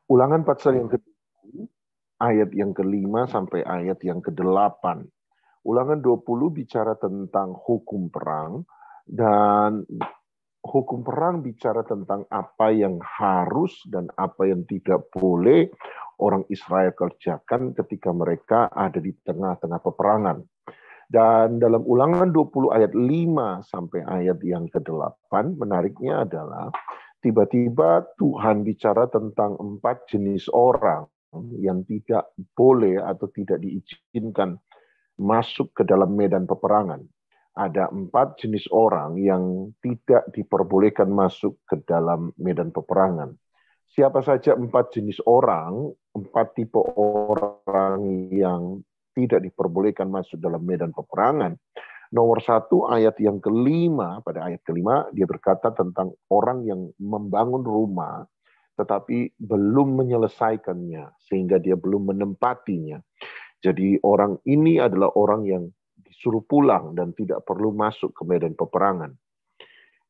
Ulangan pasal yang ke-7, ayat yang ke-5 sampai ayat yang ke-8. Ulangan 20 bicara tentang hukum perang, dan hukum perang bicara tentang apa yang harus dan apa yang tidak boleh orang Israel kerjakan ketika mereka ada di tengah-tengah peperangan. Dan dalam Ulangan 20 ayat 5 sampai ayat yang ke-8, menariknya adalah tiba-tiba Tuhan bicara tentang 4 jenis orang yang tidak boleh atau tidak diizinkan masuk ke dalam medan peperangan. Ada 4 jenis orang yang tidak diperbolehkan masuk ke dalam medan peperangan. Siapa saja 4 jenis orang, 4 tipe orang yang tidak diperbolehkan masuk dalam medan peperangan. Nomor 1, ayat yang ke-5, pada ayat ke-5, dia berkata tentang orang yang membangun rumah, tetapi belum menyelesaikannya, sehingga dia belum menempatinya. Jadi orang ini adalah orang yang disuruh pulang dan tidak perlu masuk ke medan peperangan.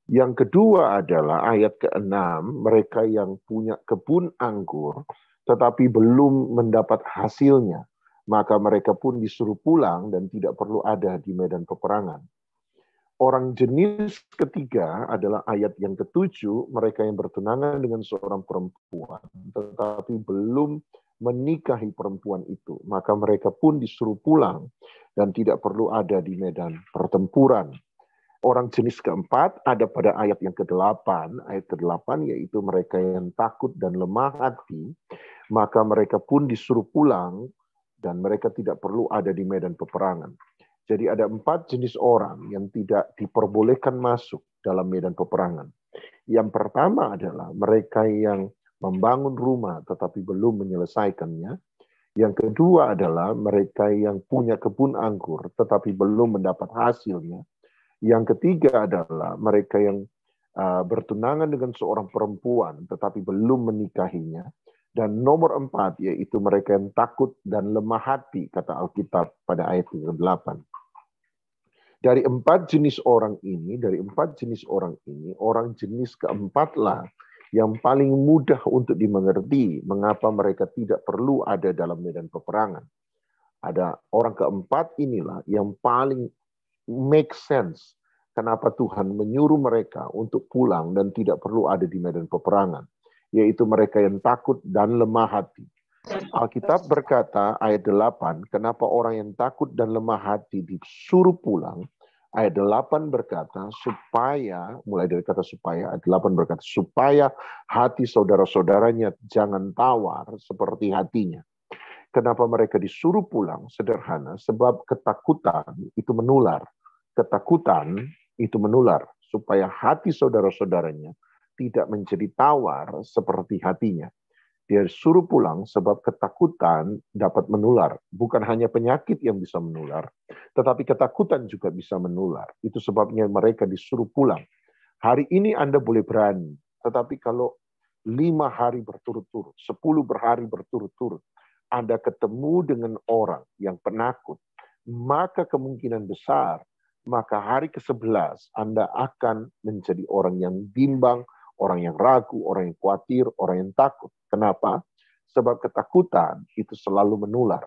Yang kedua adalah ayat ke-6, mereka yang punya kebun anggur, tetapi belum mendapat hasilnya, maka mereka pun disuruh pulang dan tidak perlu ada di medan peperangan. Orang jenis ketiga adalah ayat yang ke-7, mereka yang bertunangan dengan seorang perempuan, tetapi belum menikahi perempuan itu, maka mereka pun disuruh pulang dan tidak perlu ada di medan pertempuran. Orang jenis keempat ada pada ayat yang ke-8, ayat ke-8 yaitu mereka yang takut dan lemah hati, maka mereka pun disuruh pulang dan mereka tidak perlu ada di medan peperangan. Jadi ada 4 jenis orang yang tidak diperbolehkan masuk dalam medan peperangan. Yang pertama adalah mereka yang membangun rumah tetapi belum menyelesaikannya. Yang kedua adalah mereka yang punya kebun anggur tetapi belum mendapat hasilnya. Yang ketiga adalah mereka yang bertunangan dengan seorang perempuan tetapi belum menikahinya. Dan nomor 4 yaitu mereka yang takut dan lemah hati, kata Alkitab pada ayat ke-8. Dari 4 jenis orang ini, orang jenis keempatlah yang paling mudah untuk dimengerti mengapa mereka tidak perlu ada dalam medan peperangan. Ada orang keempat inilah yang paling make sense kenapa Tuhan menyuruh mereka untuk pulang dan tidak perlu ada di medan peperangan, yaitu mereka yang takut dan lemah hati. Alkitab berkata ayat 8, kenapa orang yang takut dan lemah hati disuruh pulang? Ayat 8 berkata supaya, mulai dari kata supaya, ayat 8 berkata supaya hati saudara-saudaranya jangan tawar seperti hatinya. Kenapa mereka disuruh pulang? Sederhana, sebab ketakutan itu menular. Ketakutan itu menular, supaya hati saudara-saudaranya tidak menjadi tawar seperti hatinya. Dia suruh pulang sebab ketakutan dapat menular. Bukan hanya penyakit yang bisa menular, tetapi ketakutan juga bisa menular. Itu sebabnya mereka disuruh pulang. Hari ini Anda boleh berani, tetapi kalau 5 hari berturut-turut, 10 hari berturut-turut, Anda ketemu dengan orang yang penakut, maka kemungkinan besar, maka hari ke-11 Anda akan menjadi orang yang bimbang, orang yang ragu, orang yang khawatir, orang yang takut. Kenapa? Sebab ketakutan itu selalu menular.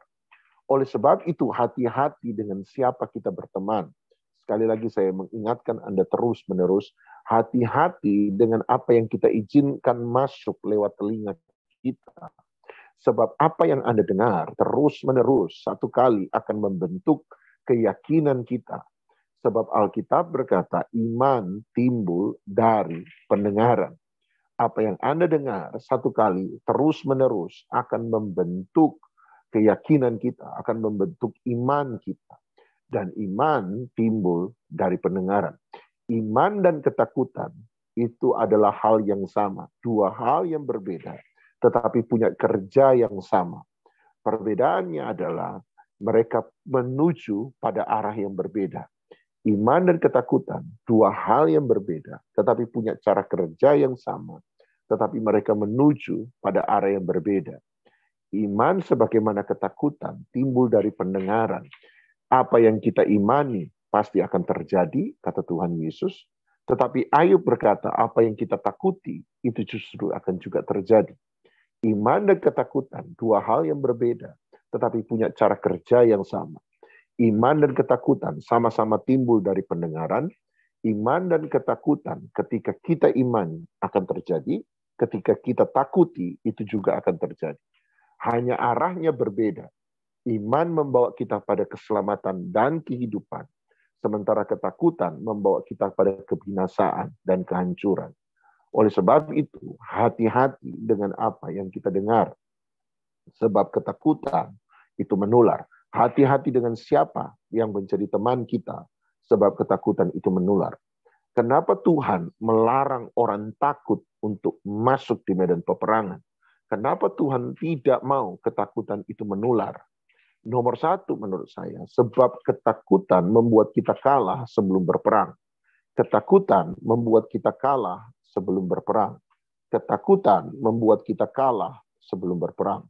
Oleh sebab itu, hati-hati dengan siapa kita berteman. Sekali lagi saya mengingatkan Anda terus-menerus, hati-hati dengan apa yang kita izinkan masuk lewat telinga kita. Sebab apa yang Anda dengar terus-menerus satu kali akan membentuk keyakinan kita. Sebab Alkitab berkata iman timbul dari pendengaran. Apa yang Anda dengar satu kali terus-menerus akan membentuk keyakinan kita, akan membentuk iman kita. Dan iman timbul dari pendengaran. Iman dan ketakutan itu adalah hal yang sama. 2 hal yang berbeda, tetapi punya kerja yang sama. Perbedaannya adalah mereka menuju pada arah yang berbeda. Iman dan ketakutan, 2 hal yang berbeda, tetapi punya cara kerja yang sama. Tetapi mereka menuju pada arah yang berbeda. Iman sebagaimana ketakutan timbul dari pendengaran. Apa yang kita imani pasti akan terjadi, kata Tuhan Yesus. Tetapi Ayub berkata, apa yang kita takuti, itu justru akan juga terjadi. Iman dan ketakutan, dua hal yang berbeda, tetapi punya cara kerja yang sama. Iman dan ketakutan sama-sama timbul dari pendengaran. Iman dan ketakutan ketika kita imani akan terjadi, ketika kita takuti itu juga akan terjadi. Hanya arahnya berbeda. Iman membawa kita pada keselamatan dan kehidupan, sementara ketakutan membawa kita pada kebinasaan dan kehancuran. Oleh sebab itu, hati-hati dengan apa yang kita dengar. Sebab ketakutan itu menular. Hati-hati dengan siapa yang menjadi teman kita. Sebab ketakutan itu menular. Kenapa Tuhan melarang orang takut untuk masuk di medan peperangan? Kenapa Tuhan tidak mau ketakutan itu menular? Nomor satu menurut saya, sebab ketakutan membuat kita kalah sebelum berperang. Ketakutan membuat kita kalah sebelum berperang. Ketakutan membuat kita kalah sebelum berperang.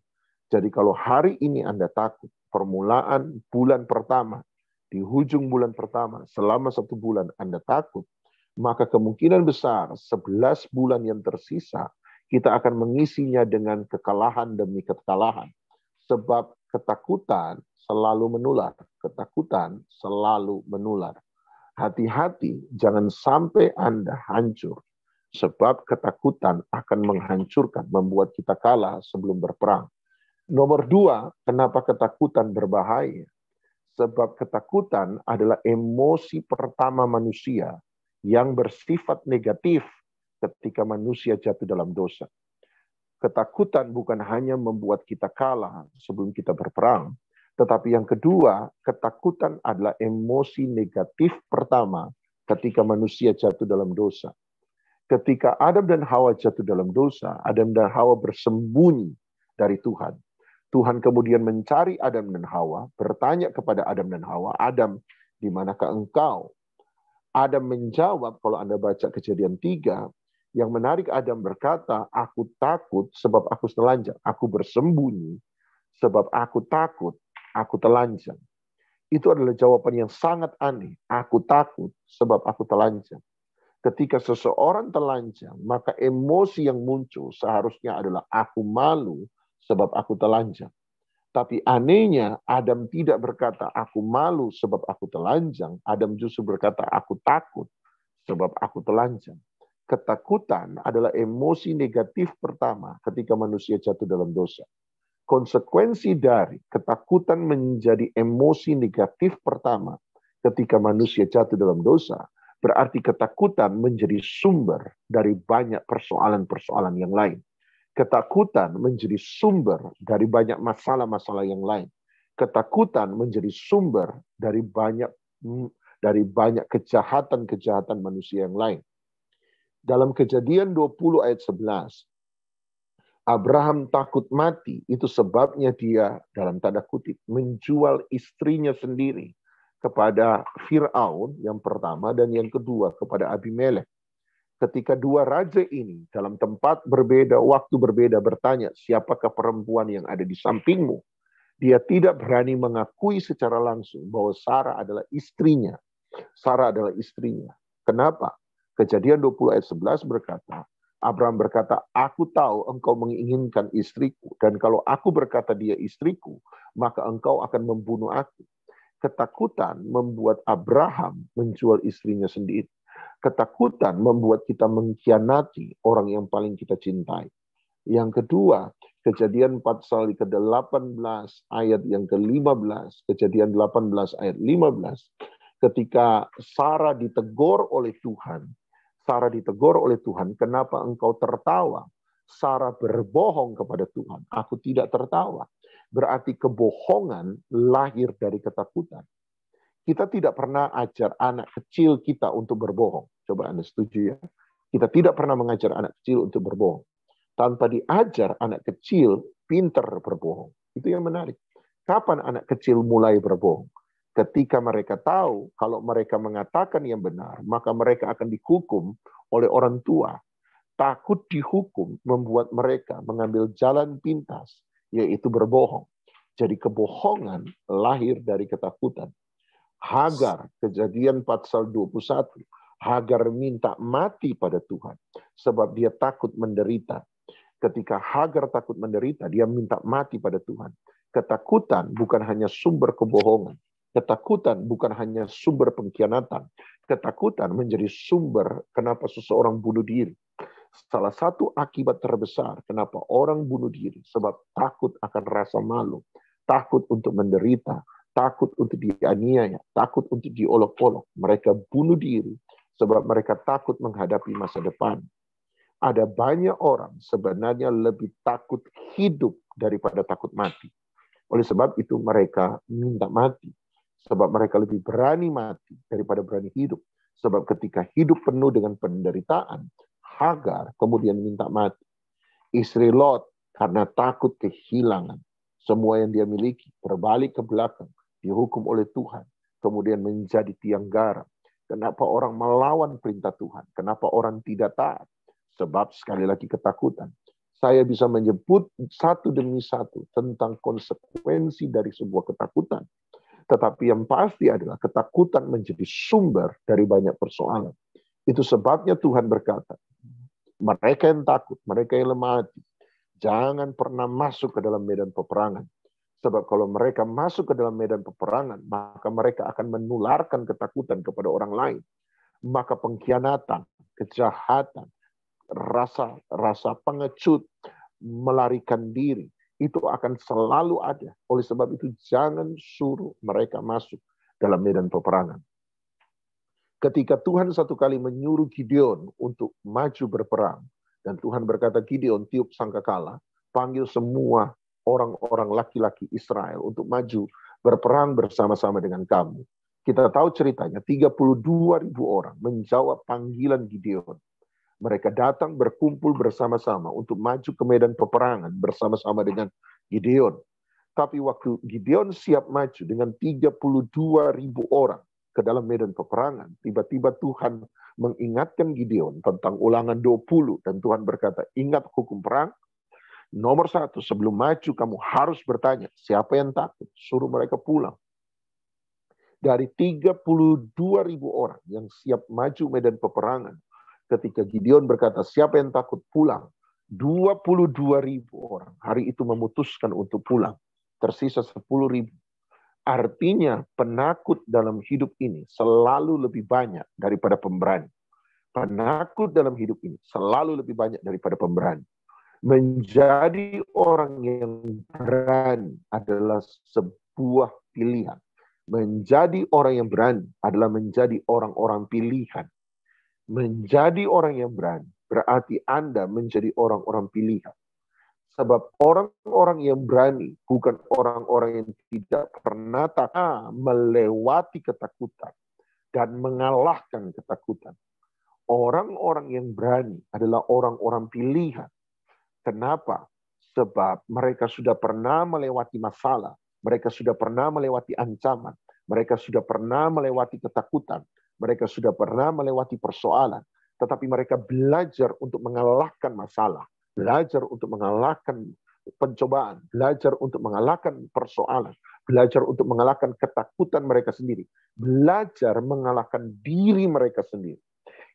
Jadi kalau hari ini Anda takut, permulaan bulan pertama, di hujung bulan pertama, selama 1 bulan Anda takut, maka kemungkinan besar 11 bulan yang tersisa, kita akan mengisinya dengan kekalahan demi kekalahan. Sebab ketakutan selalu menular. Ketakutan selalu menular. Hati-hati, jangan sampai Anda hancur. Sebab ketakutan akan menghancurkan, membuat kita kalah sebelum berperang. Nomor 2, kenapa ketakutan berbahaya? Sebab ketakutan adalah emosi pertama manusia yang bersifat negatif ketika manusia jatuh dalam dosa. Ketakutan bukan hanya membuat kita kalah sebelum kita berperang, tetapi yang kedua, ketakutan adalah emosi negatif pertama ketika manusia jatuh dalam dosa. Ketika Adam dan Hawa jatuh dalam dosa, Adam dan Hawa bersembunyi dari Tuhan. Tuhan kemudian mencari Adam dan Hawa, bertanya kepada Adam dan Hawa, Adam, di manakah engkau? Adam menjawab, kalau Anda baca Kejadian 3, yang menarik Adam berkata, aku takut sebab aku telanjang. Aku bersembunyi sebab aku takut, aku telanjang. Itu adalah jawaban yang sangat aneh. Aku takut sebab aku telanjang. Ketika seseorang telanjang, maka emosi yang muncul seharusnya adalah aku malu sebab aku telanjang. Tapi anehnya, Adam tidak berkata, aku malu sebab aku telanjang. Adam justru berkata, aku takut sebab aku telanjang. Ketakutan adalah emosi negatif pertama ketika manusia jatuh dalam dosa. Konsekuensi dari ketakutan menjadi emosi negatif pertama ketika manusia jatuh dalam dosa, berarti ketakutan menjadi sumber dari banyak persoalan-persoalan yang lain. Ketakutan menjadi sumber dari banyak masalah-masalah yang lain. Ketakutan menjadi sumber dari banyak kejahatan-kejahatan manusia yang lain. Dalam Kejadian 20 ayat 11, Abraham takut mati, itu sebabnya dia, dalam tanda kutip, menjual istrinya sendiri kepada Fir'aun yang pertama dan yang kedua kepada Abimelek. Ketika dua raja ini dalam tempat berbeda, waktu berbeda bertanya, siapakah perempuan yang ada di sampingmu? Dia tidak berani mengakui secara langsung bahwa Sarah adalah istrinya. Sarah adalah istrinya. Kenapa? Kejadian 20 ayat 11 berkata, Abraham berkata, aku tahu engkau menginginkan istriku, dan kalau aku berkata dia istriku, maka engkau akan membunuh aku. Ketakutan membuat Abraham menjual istrinya sendiri. Ketakutan membuat kita mengkhianati orang yang paling kita cintai. Yang kedua, Kejadian pasal ke-18 ayat yang ke-15, Kejadian 18 ayat 15, ketika Sarah ditegur oleh Tuhan, kenapa engkau tertawa? Sarah berbohong kepada Tuhan, aku tidak tertawa. Berarti kebohongan lahir dari ketakutan. Kita tidak pernah ajar anak kecil kita untuk berbohong. Coba Anda setuju ya? Kita tidak pernah mengajar anak kecil untuk berbohong. Tanpa diajar anak kecil pintar berbohong. Itu yang menarik. Kapan anak kecil mulai berbohong? Ketika mereka tahu kalau mereka mengatakan yang benar, maka mereka akan dihukum oleh orang tua. Takut dihukum membuat mereka mengambil jalan pintas, yaitu berbohong. Jadi kebohongan lahir dari ketakutan. Hagar, Kejadian pasal 21. Hagar minta mati pada Tuhan sebab dia takut menderita. Ketika Hagar takut menderita, dia minta mati pada Tuhan. Ketakutan bukan hanya sumber kebohongan. Ketakutan bukan hanya sumber pengkhianatan. Ketakutan menjadi sumber kenapa seseorang bunuh diri. Salah satu akibat terbesar kenapa orang bunuh diri, sebab takut akan rasa malu, takut untuk menderita, takut untuk dianiaya, takut untuk diolok-olok. Mereka bunuh diri sebab mereka takut menghadapi masa depan. Ada banyak orang sebenarnya lebih takut hidup daripada takut mati. Oleh sebab itu mereka minta mati. Sebab mereka lebih berani mati daripada berani hidup. Sebab ketika hidup penuh dengan penderitaan, Hagar kemudian minta mati. Istri Lot karena takut kehilangan semua yang dia miliki, berbalik ke belakang, dihukum oleh Tuhan, kemudian menjadi tiang garam. Kenapa orang melawan perintah Tuhan? Kenapa orang tidak taat? Sebab sekali lagi ketakutan. Saya bisa menyebut satu demi satu tentang konsekuensi dari sebuah ketakutan. Tetapi yang pasti adalah ketakutan menjadi sumber dari banyak persoalan. Itu sebabnya Tuhan berkata, mereka yang takut, mereka yang lemah hati, jangan pernah masuk ke dalam medan peperangan. Sebab kalau mereka masuk ke dalam medan peperangan, maka mereka akan menularkan ketakutan kepada orang lain. Maka pengkhianatan, kejahatan, rasa pengecut, melarikan diri, itu akan selalu ada. Oleh sebab itu jangan suruh mereka masuk dalam medan peperangan. Ketika Tuhan satu kali menyuruh Gideon untuk maju berperang, dan Tuhan berkata, Gideon tiup sangkakala, panggil semua orang-orang laki-laki Israel untuk maju berperang bersama-sama dengan kamu. Kita tahu ceritanya, 32.000 orang menjawab panggilan Gideon. Mereka datang berkumpul bersama-sama untuk maju ke medan peperangan bersama-sama dengan Gideon. Tapi waktu Gideon siap maju dengan 32.000 orang ke dalam medan peperangan, tiba-tiba Tuhan mengingatkan Gideon tentang Ulangan 20, dan Tuhan berkata, ingat hukum perang, nomor 1, sebelum maju kamu harus bertanya, siapa yang takut? Suruh mereka pulang. Dari 32.000 orang yang siap maju medan peperangan, ketika Gideon berkata, siapa yang takut? Pulang. 22.000 orang hari itu memutuskan untuk pulang. Tersisa 10.000. Artinya penakut dalam hidup ini selalu lebih banyak daripada pemberani. Penakut dalam hidup ini selalu lebih banyak daripada pemberani. Menjadi orang yang berani adalah sebuah pilihan. Menjadi orang yang berani adalah menjadi orang-orang pilihan. Menjadi orang yang berani berarti Anda menjadi orang-orang pilihan. Sebab orang-orang yang berani bukan orang-orang yang tidak pernah melewati ketakutan dan mengalahkan ketakutan. Orang-orang yang berani adalah orang-orang pilihan. Kenapa? Sebab mereka sudah pernah melewati masalah, mereka sudah pernah melewati ancaman, mereka sudah pernah melewati ketakutan, mereka sudah pernah melewati persoalan, tetapi mereka belajar untuk mengalahkan masalah. Belajar untuk mengalahkan pencobaan, belajar untuk mengalahkan persoalan, belajar untuk mengalahkan ketakutan mereka sendiri, belajar mengalahkan diri mereka sendiri.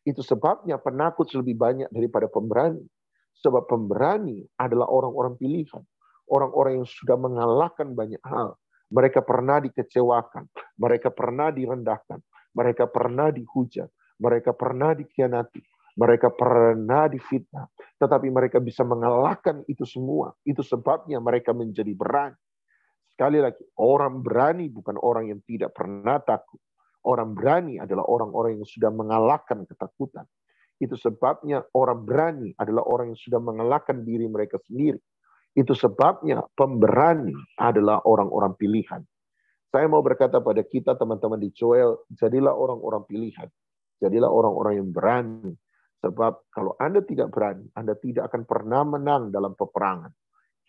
Itu sebabnya penakut lebih banyak daripada pemberani. Sebab pemberani adalah orang-orang pilihan, orang-orang yang sudah mengalahkan banyak hal. Mereka pernah dikecewakan, mereka pernah direndahkan, mereka pernah dihujat, mereka pernah dikhianati, mereka pernah difitnah, tetapi mereka bisa mengalahkan itu semua. Itu sebabnya mereka menjadi berani. Sekali lagi, orang berani bukan orang yang tidak pernah takut. Orang berani adalah orang-orang yang sudah mengalahkan ketakutan. Itu sebabnya orang berani adalah orang yang sudah mengalahkan diri mereka sendiri. Itu sebabnya pemberani adalah orang-orang pilihan. Saya mau berkata pada kita teman-teman di Joel, jadilah orang-orang pilihan. Jadilah orang-orang yang berani. Sebab kalau Anda tidak berani, Anda tidak akan pernah menang dalam peperangan.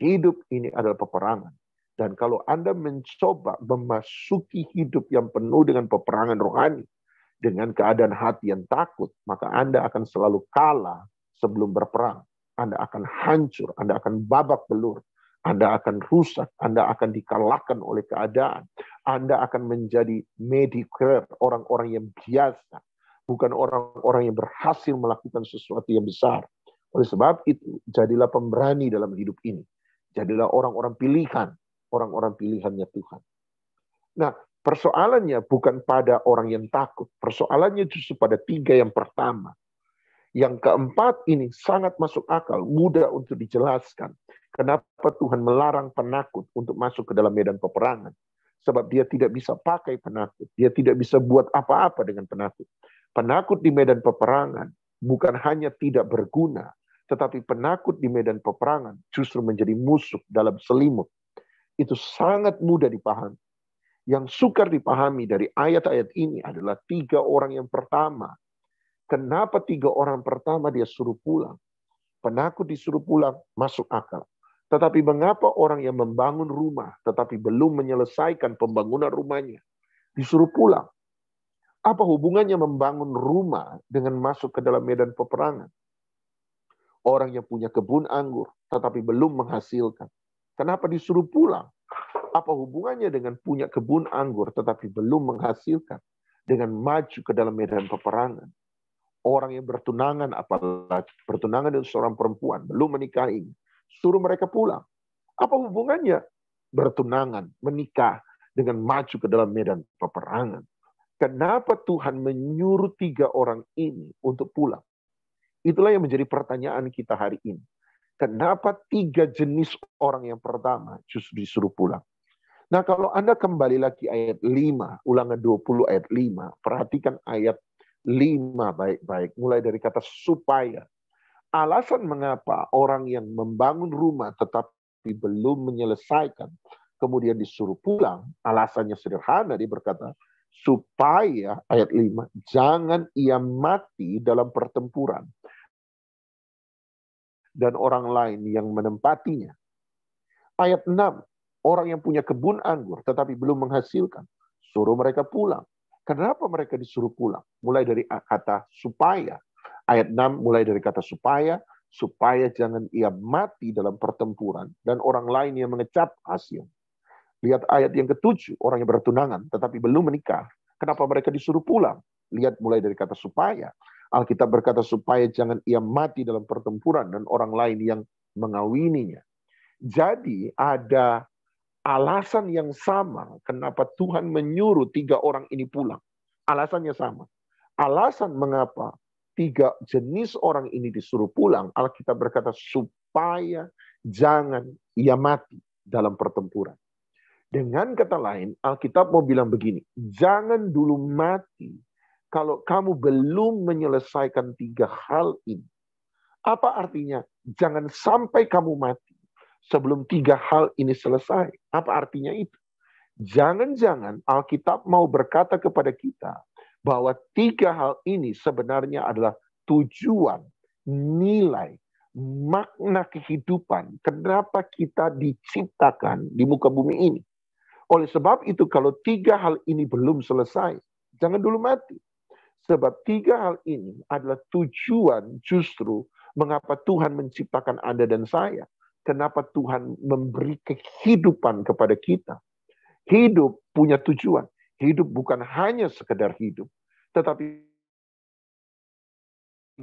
Hidup ini adalah peperangan. Dan kalau Anda mencoba memasuki hidup yang penuh dengan peperangan rohani, dengan keadaan hati yang takut, maka Anda akan selalu kalah sebelum berperang. Anda akan hancur, Anda akan babak belur, Anda akan rusak, Anda akan dikalahkan oleh keadaan. Anda akan menjadi mediocre, orang-orang yang biasa. Bukan orang-orang yang berhasil melakukan sesuatu yang besar. Oleh sebab itu, jadilah pemberani dalam hidup ini. Jadilah orang-orang pilihan, orang-orang pilihannya Tuhan. Nah, persoalannya bukan pada orang yang takut. Persoalannya justru pada 3 yang pertama. Yang keempat ini sangat masuk akal, mudah untuk dijelaskan. Kenapa Tuhan melarang penakut untuk masuk ke dalam medan peperangan? Sebab dia tidak bisa pakai penakut. Dia tidak bisa buat apa-apa dengan penakut. Penakut di medan peperangan bukan hanya tidak berguna, tetapi penakut di medan peperangan justru menjadi musuh dalam selimut. Itu sangat mudah dipahami. Yang sukar dipahami dari ayat-ayat ini adalah 3 orang yang pertama. Kenapa 3 orang pertama dia suruh pulang? Penakut disuruh pulang, masuk akal. Tetapi mengapa orang yang membangun rumah, tetapi belum menyelesaikan pembangunan rumahnya, disuruh pulang? Apa hubungannya membangun rumah dengan masuk ke dalam medan peperangan? Orang yang punya kebun anggur, tetapi belum menghasilkan. Kenapa disuruh pulang? Apa hubungannya dengan punya kebun anggur, tetapi belum menghasilkan? Dengan maju ke dalam medan peperangan. Orang yang bertunangan, apalagi bertunangan dengan seorang perempuan, belum menikahi, suruh mereka pulang. Apa hubungannya bertunangan, menikah, dengan maju ke dalam medan peperangan? Kenapa Tuhan menyuruh 3 orang ini untuk pulang? Itulah yang menjadi pertanyaan kita hari ini. Kenapa 3 jenis orang yang pertama justru disuruh pulang? Nah, kalau Anda kembali lagi ayat 5, Ulangan 20 ayat 5, perhatikan ayat 5 baik-baik, mulai dari kata supaya. Alasan mengapa orang yang membangun rumah tetapi belum menyelesaikan, kemudian disuruh pulang, alasannya sederhana, dia berkata, supaya, ayat 5, jangan ia mati dalam pertempuran dan orang lain yang menempatinya. Ayat 6, orang yang punya kebun anggur tetapi belum menghasilkan, suruh mereka pulang. Kenapa mereka disuruh pulang? Mulai dari kata supaya. Ayat 6 mulai dari kata supaya jangan ia mati dalam pertempuran dan orang lain yang mengecap hasil. Lihat ayat yang ke-7, orang yang bertunangan tetapi belum menikah. Kenapa mereka disuruh pulang? Lihat mulai dari kata supaya. Alkitab berkata supaya jangan ia mati dalam pertempuran dan orang lain yang mengawininya. Jadi ada alasan yang sama kenapa Tuhan menyuruh 3 orang ini pulang. Alasannya sama. Alasan mengapa 3 jenis orang ini disuruh pulang, Alkitab berkata supaya jangan ia mati dalam pertempuran. Dengan kata lain, Alkitab mau bilang begini, jangan dulu mati kalau kamu belum menyelesaikan 3 hal ini. Apa artinya? Jangan sampai kamu mati sebelum 3 hal ini selesai. Apa artinya itu? Jangan-jangan Alkitab mau berkata kepada kita bahwa 3 hal ini sebenarnya adalah tujuan, nilai, makna kehidupan. Kenapa kita diciptakan di muka bumi ini? Oleh sebab itu kalau 3 hal ini belum selesai, jangan dulu mati. Sebab 3 hal ini adalah tujuan justru mengapa Tuhan menciptakan Anda dan saya. Kenapa Tuhan memberi kehidupan kepada kita. Hidup punya tujuan. Hidup bukan hanya sekedar hidup. Tetapi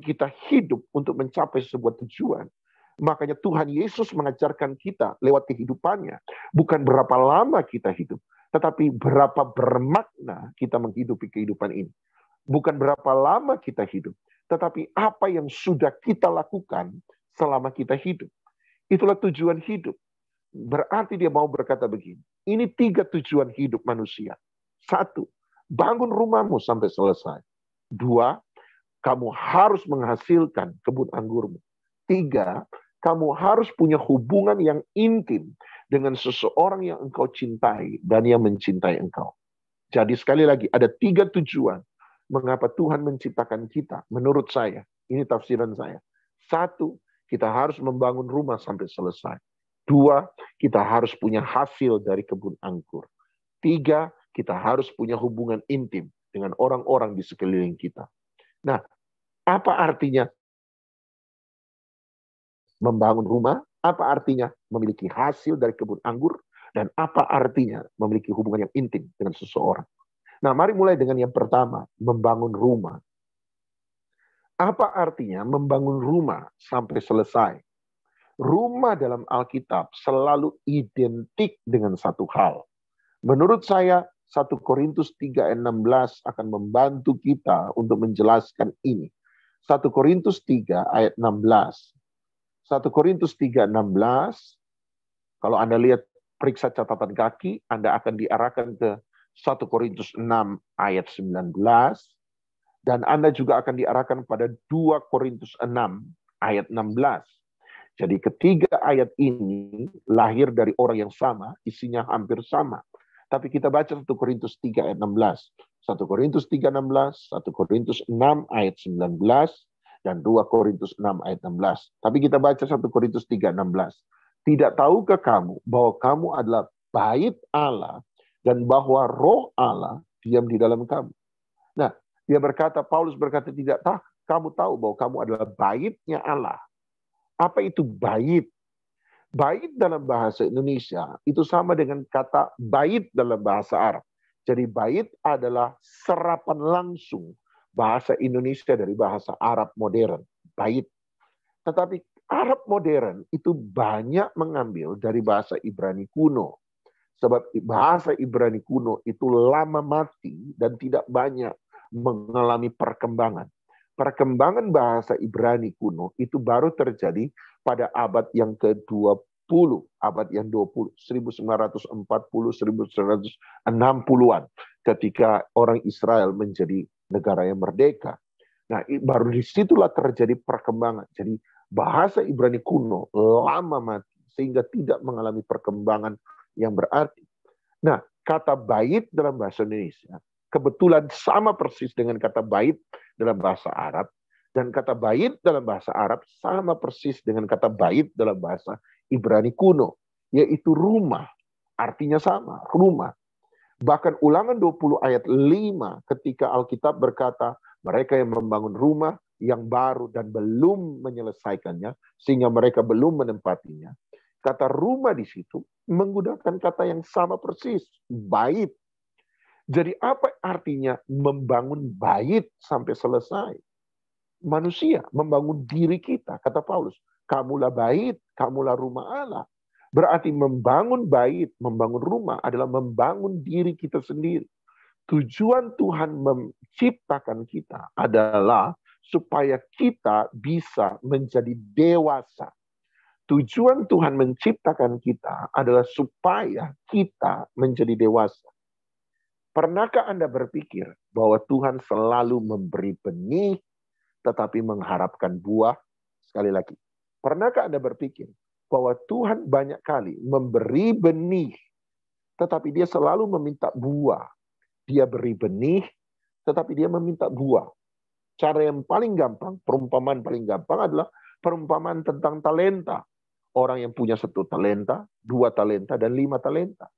kita hidup untuk mencapai sebuah tujuan. Makanya Tuhan Yesus mengajarkan kita lewat kehidupannya. Bukan berapa lama kita hidup. Tetapi berapa bermakna kita menghidupi kehidupan ini. Bukan berapa lama kita hidup, tetapi apa yang sudah kita lakukan selama kita hidup. Itulah tujuan hidup. Berarti dia mau berkata begini, ini 3 tujuan hidup manusia. 1, bangun rumahmu sampai selesai. 2, kamu harus menghasilkan kebun anggurmu. 3, kamu harus punya hubungan yang intim dengan seseorang yang engkau cintai dan yang mencintai engkau. Jadi sekali lagi, ada 3 tujuan mengapa Tuhan menciptakan kita. Menurut saya, ini tafsiran saya. 1, kita harus membangun rumah sampai selesai. 2, kita harus punya hasil dari kebun anggur. 3, kita harus punya hubungan intim dengan orang-orang di sekeliling kita. Nah, apa artinya membangun rumah? Apa artinya memiliki hasil dari kebun anggur? Dan apa artinya memiliki hubungan yang intim dengan seseorang? Nah, mari mulai dengan yang pertama, membangun rumah. Apa artinya membangun rumah sampai selesai? Rumah dalam Alkitab selalu identik dengan satu hal. Menurut saya, 1 Korintus 3 ayat 16 akan membantu kita untuk menjelaskan ini. 1 Korintus 3 ayat 16. 1 Korintus 3, 16, kalau Anda lihat periksa catatan kaki, Anda akan diarahkan ke 1 Korintus 6 ayat 19, dan Anda juga akan diarahkan pada 2 Korintus 6 ayat 16. Jadi ketiga ayat ini lahir dari orang yang sama, isinya hampir sama. Tapi kita baca 1 Korintus 3 ayat 16. 1 Korintus 3, 16, 1 Korintus 6 ayat 19, dan 2 Korintus 6 ayat 16. Tapi kita baca 1 Korintus 3, 16. Tidak tahukah kamu bahwa kamu adalah bait Allah dan bahwa roh Allah diam di dalam kamu? Nah, Paulus berkata, tidak kamu tahu bahwa kamu adalah baitnya Allah. Apa itu bait? Bait dalam bahasa Indonesia itu sama dengan kata bait dalam bahasa Arab. Jadi bait adalah serapan langsung bahasa Indonesia dari bahasa Arab modern. Bait. Tetapi Arab modern itu banyak mengambil dari bahasa Ibrani kuno. Sebab bahasa Ibrani kuno itu lama mati dan tidak banyak mengalami perkembangan. Perkembangan bahasa Ibrani kuno itu baru terjadi pada abad yang ke-20, abad yang 20, 1940, 1960-an, ketika orang Israel menjadi negara yang merdeka. Nah, baru disitulah terjadi perkembangan. Jadi bahasa Ibrani kuno lama mati, sehingga tidak mengalami perkembangan yang berarti. Nah, kata bait dalam bahasa Indonesia kebetulan sama persis dengan kata bait dalam bahasa Arab, dan kata bait dalam bahasa Arab sama persis dengan kata bait dalam bahasa Ibrani kuno, yaitu rumah. Artinya sama, rumah. Bahkan Ulangan 20 ayat 5 ketika Alkitab berkata mereka yang membangun rumah yang baru dan belum menyelesaikannya sehingga mereka belum menempatinya. Kata rumah di situ menggunakan kata yang sama persis, bait. Jadi apa artinya membangun bait sampai selesai? Manusia membangun diri kita, kata Paulus. Kamulah bait, kamulah rumah Allah. Berarti membangun bait, membangun rumah adalah membangun diri kita sendiri. Tujuan Tuhan menciptakan kita adalah supaya kita bisa menjadi dewasa. Tujuan Tuhan menciptakan kita adalah supaya kita menjadi dewasa. Pernahkah Anda berpikir bahwa Tuhan selalu memberi benih tetapi mengharapkan buah? Sekali lagi, pernahkah Anda berpikir bahwa Tuhan banyak kali memberi benih tetapi dia selalu meminta buah? Dia beri benih tetapi dia meminta buah. Cara yang paling gampang, perumpamaan paling gampang adalah perumpamaan tentang talenta. Orang yang punya 1 talenta, 2 talenta, dan 5 talenta.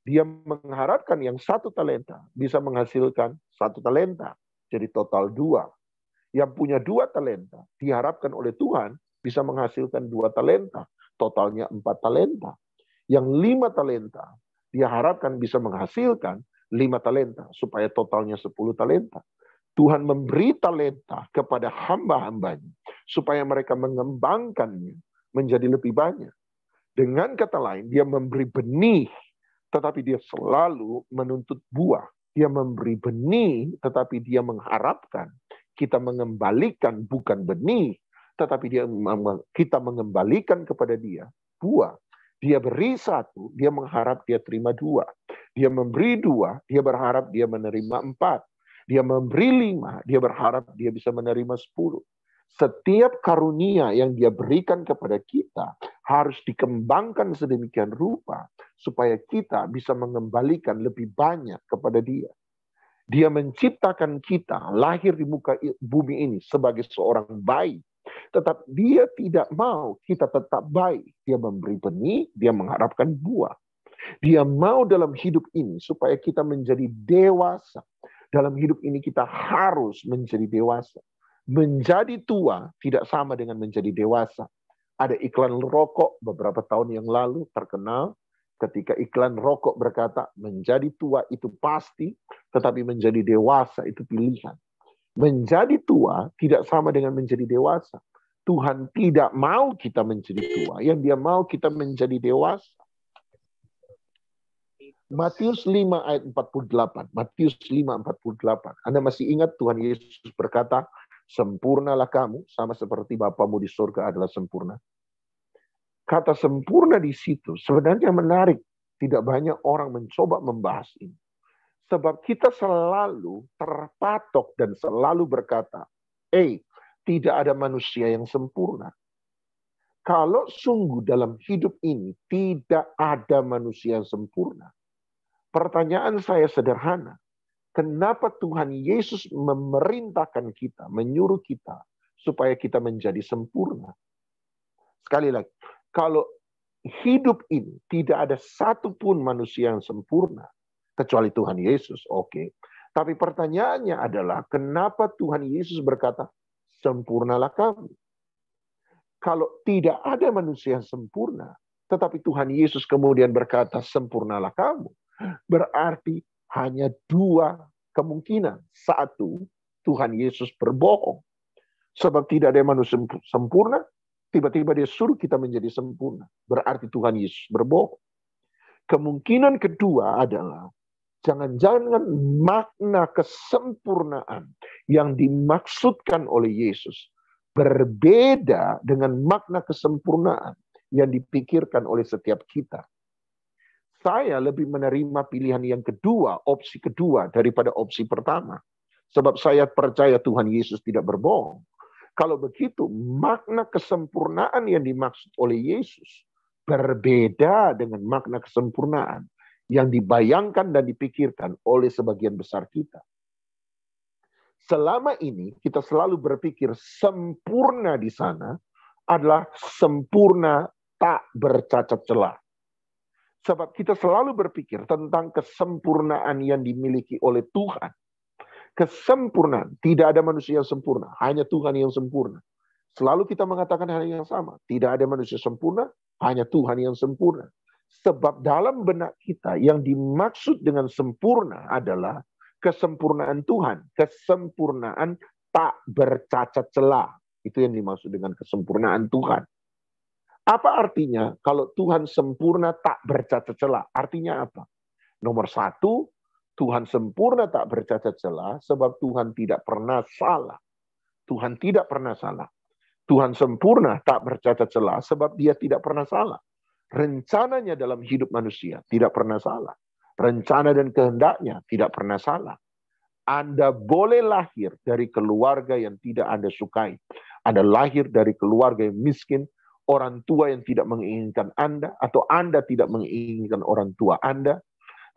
Dia mengharapkan yang 1 talenta bisa menghasilkan 1 talenta. Jadi total 2. Yang punya 2 talenta diharapkan oleh Tuhan bisa menghasilkan 2 talenta. Totalnya 4 talenta. Yang 5 talenta diharapkan bisa menghasilkan 5 talenta. Supaya totalnya 10 talenta. Tuhan memberi talenta kepada hamba-hambanya. Supaya mereka mengembangkannya menjadi lebih banyak. Dengan kata lain, dia memberi benih tetapi dia selalu menuntut buah. Dia memberi benih, tetapi dia mengharapkan kita mengembalikan bukan benih, tetapi kita mengembalikan kepada dia buah. Dia beri 1, dia mengharap dia terima 2. Dia memberi 2, dia berharap dia menerima 4. Dia memberi 5, dia berharap dia bisa menerima 10. Setiap karunia yang dia berikan kepada kita harus dikembangkan sedemikian rupa supaya kita bisa mengembalikan lebih banyak kepada dia. Dia menciptakan kita lahir di muka bumi ini sebagai seorang bayi. Tetapi dia tidak mau kita tetap bayi. Dia memberi benih, dia mengharapkan buah. Dia mau dalam hidup ini supaya kita menjadi dewasa. Dalam hidup ini kita harus menjadi dewasa. Menjadi tua tidak sama dengan menjadi dewasa. Ada iklan rokok beberapa tahun yang lalu terkenal ketika iklan rokok berkata menjadi tua itu pasti, tetapi menjadi dewasa itu pilihan. Menjadi tua tidak sama dengan menjadi dewasa. Tuhan tidak mau kita menjadi tua. Yang Dia mau kita menjadi dewasa. Matius 5 ayat 48. Matius 5 48. Anda masih ingat Tuhan Yesus berkata, sempurnalah kamu sama seperti Bapamu di surga adalah sempurna. Kata sempurna di situ sebenarnya menarik. Tidak banyak orang mencoba membahas ini. Sebab kita selalu terpatok dan selalu berkata, tidak ada manusia yang sempurna. Kalau sungguh dalam hidup ini tidak ada manusia yang sempurna. Pertanyaan saya sederhana. Kenapa Tuhan Yesus memerintahkan kita, menyuruh kita, supaya kita menjadi sempurna? Sekali lagi, kalau hidup ini tidak ada satupun manusia yang sempurna, kecuali Tuhan Yesus, oke. Tapi pertanyaannya adalah, kenapa Tuhan Yesus berkata, sempurnalah kamu? Kalau tidak ada manusia yang sempurna, tetapi Tuhan Yesus kemudian berkata, sempurnalah kamu. Berarti hanya dua kemungkinan. Satu, Tuhan Yesus berbohong. Sebab tidak ada manusia sempurna, tiba-tiba Dia suruh kita menjadi sempurna. Berarti Tuhan Yesus berbohong. Kemungkinan kedua adalah, jangan-jangan makna kesempurnaan yang dimaksudkan oleh Yesus berbeda dengan makna kesempurnaan yang dipikirkan oleh setiap kita. Saya lebih menerima pilihan yang kedua, opsi kedua, daripada opsi pertama. Sebab saya percaya Tuhan Yesus tidak berbohong. Kalau begitu, makna kesempurnaan yang dimaksud oleh Yesus berbeda dengan makna kesempurnaan yang dibayangkan dan dipikirkan oleh sebagian besar kita. Selama ini kita selalu berpikir sempurna di sana adalah sempurna tak bercacat celah. Sebab kita selalu berpikir tentang kesempurnaan yang dimiliki oleh Tuhan. Kesempurnaan, tidak ada manusia yang sempurna, hanya Tuhan yang sempurna. Selalu kita mengatakan hal yang sama, tidak ada manusia sempurna, hanya Tuhan yang sempurna. Sebab dalam benak kita yang dimaksud dengan sempurna adalah kesempurnaan Tuhan. Kesempurnaan tak bercacat celah. Itu yang dimaksud dengan kesempurnaan Tuhan. Apa artinya kalau Tuhan sempurna tak bercacat celah? Artinya apa? Nomor satu, Tuhan sempurna tak bercacat celah sebab Tuhan tidak pernah salah. Tuhan tidak pernah salah. Tuhan sempurna tak bercacat celah sebab Dia tidak pernah salah. Rencananya dalam hidup manusia tidak pernah salah. Rencana dan kehendaknya tidak pernah salah. Anda boleh lahir dari keluarga yang tidak Anda sukai. Anda lahir dari keluarga yang miskin, orang tua yang tidak menginginkan Anda, atau Anda tidak menginginkan orang tua Anda.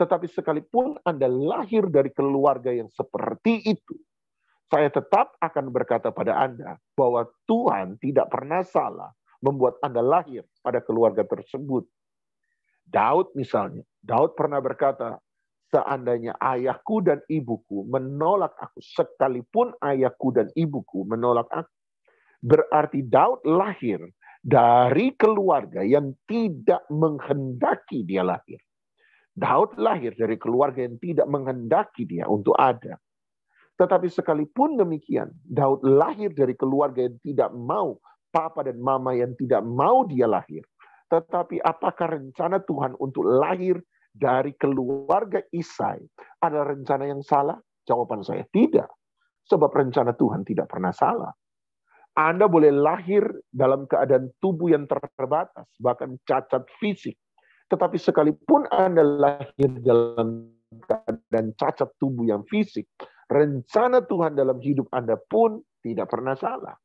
Tetapi sekalipun Anda lahir dari keluarga yang seperti itu, saya tetap akan berkata pada Anda bahwa Tuhan tidak pernah salah membuat Anda lahir pada keluarga tersebut. Daud misalnya, Daud pernah berkata, seandainya ayahku dan ibuku menolak aku, sekalipun ayahku dan ibuku menolak aku, berarti Daud lahir dari keluarga yang tidak menghendaki dia lahir. Daud lahir dari keluarga yang tidak menghendaki dia untuk ada. Tetapi sekalipun demikian, Daud lahir dari keluarga yang tidak mau, papa dan mama yang tidak mau dia lahir. Tetapi apakah rencana Tuhan untuk lahir dari keluarga Isai adalah rencana yang salah? Jawaban saya tidak. Sebab rencana Tuhan tidak pernah salah. Anda boleh lahir dalam keadaan tubuh yang terbatas, bahkan cacat fisik. Tetapi sekalipun Anda lahir dalam keadaan cacat tubuh yang fisik, rencana Tuhan dalam hidup Anda pun tidak pernah salah.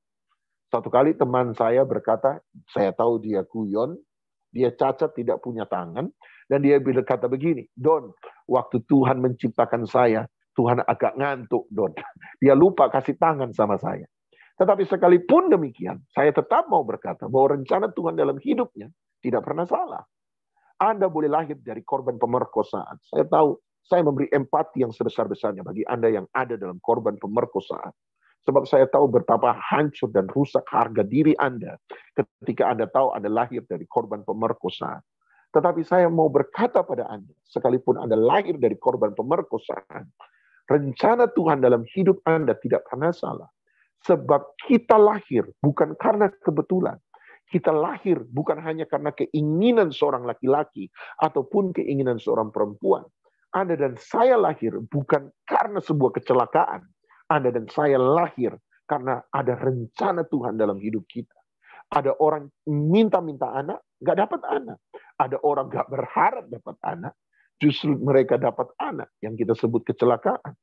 Satu kali teman saya berkata, saya tahu dia guyon, dia cacat tidak punya tangan, dan dia berkata begini, Don, waktu Tuhan menciptakan saya, Tuhan agak ngantuk, Don. Dia lupa kasih tangan sama saya. Tetapi sekalipun demikian, saya tetap mau berkata bahwa rencana Tuhan dalam hidupnya tidak pernah salah. Anda boleh lahir dari korban pemerkosaan. Saya tahu, saya memberi empati yang sebesar-besarnya bagi Anda yang ada dalam korban pemerkosaan. Sebab saya tahu betapa hancur dan rusak harga diri Anda ketika Anda tahu Anda lahir dari korban pemerkosaan. Tetapi saya mau berkata pada Anda, sekalipun Anda lahir dari korban pemerkosaan, Rencana Tuhan dalam hidup Anda tidak pernah salah. Sebab kita lahir bukan karena kebetulan. Kita lahir bukan hanya karena keinginan seorang laki-laki ataupun keinginan seorang perempuan. Anda dan saya lahir bukan karena sebuah kecelakaan. Anda dan saya lahir karena ada rencana Tuhan dalam hidup kita. Ada orang minta-minta anak, nggak dapat anak. Ada orang nggak berharap dapat anak, justru mereka dapat anak yang kita sebut kecelakaan.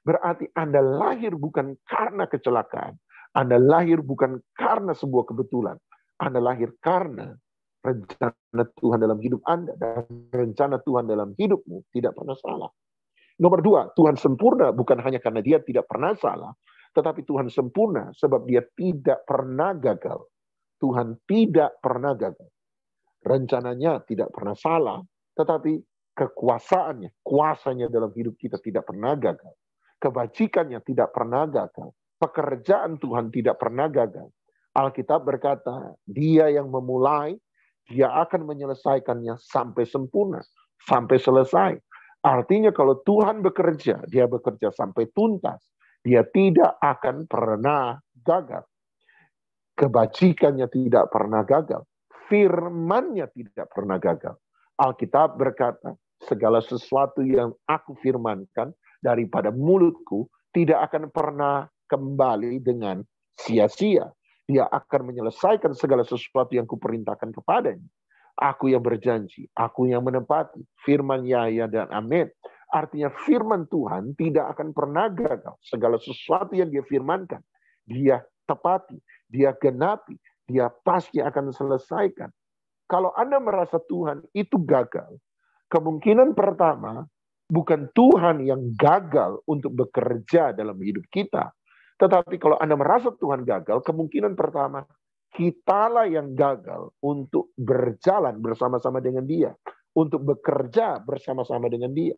Berarti Anda lahir bukan karena kecelakaan. Anda lahir bukan karena sebuah kebetulan. Anda lahir karena rencana Tuhan dalam hidup Anda. Dan rencana Tuhan dalam hidupmu tidak pernah salah. Nomor 2, Tuhan sempurna bukan hanya karena dia tidak pernah salah. Tetapi Tuhan sempurna sebab dia tidak pernah gagal. Tuhan tidak pernah gagal. Rencananya tidak pernah salah. Tetapi kekuasaannya, kuasanya dalam hidup kita tidak pernah gagal. Kebajikannya tidak pernah gagal. Pekerjaan Tuhan tidak pernah gagal. Alkitab berkata, dia yang memulai, dia akan menyelesaikannya sampai sempurna, sampai selesai. Artinya kalau Tuhan bekerja, dia bekerja sampai tuntas. Dia tidak akan pernah gagal. Kebajikannya tidak pernah gagal. Firman-Nya tidak pernah gagal. Alkitab berkata, segala sesuatu yang aku firmankan daripada mulutku tidak akan pernah kembali dengan sia-sia. Dia akan menyelesaikan segala sesuatu yang kuperintahkan kepadanya. Aku yang berjanji, aku yang menepati. Firman ya dan amin. Artinya firman Tuhan tidak akan pernah gagal. Segala sesuatu yang dia firmankan, dia tepati, dia genapi, dia pasti akan selesaikan. Kalau Anda merasa Tuhan itu gagal, kemungkinan pertama, bukan Tuhan yang gagal untuk bekerja dalam hidup kita. Tetapi kalau Anda merasa Tuhan gagal, kemungkinan pertama, kitalah yang gagal untuk berjalan bersama-sama dengan dia. Untuk bekerja bersama-sama dengan dia.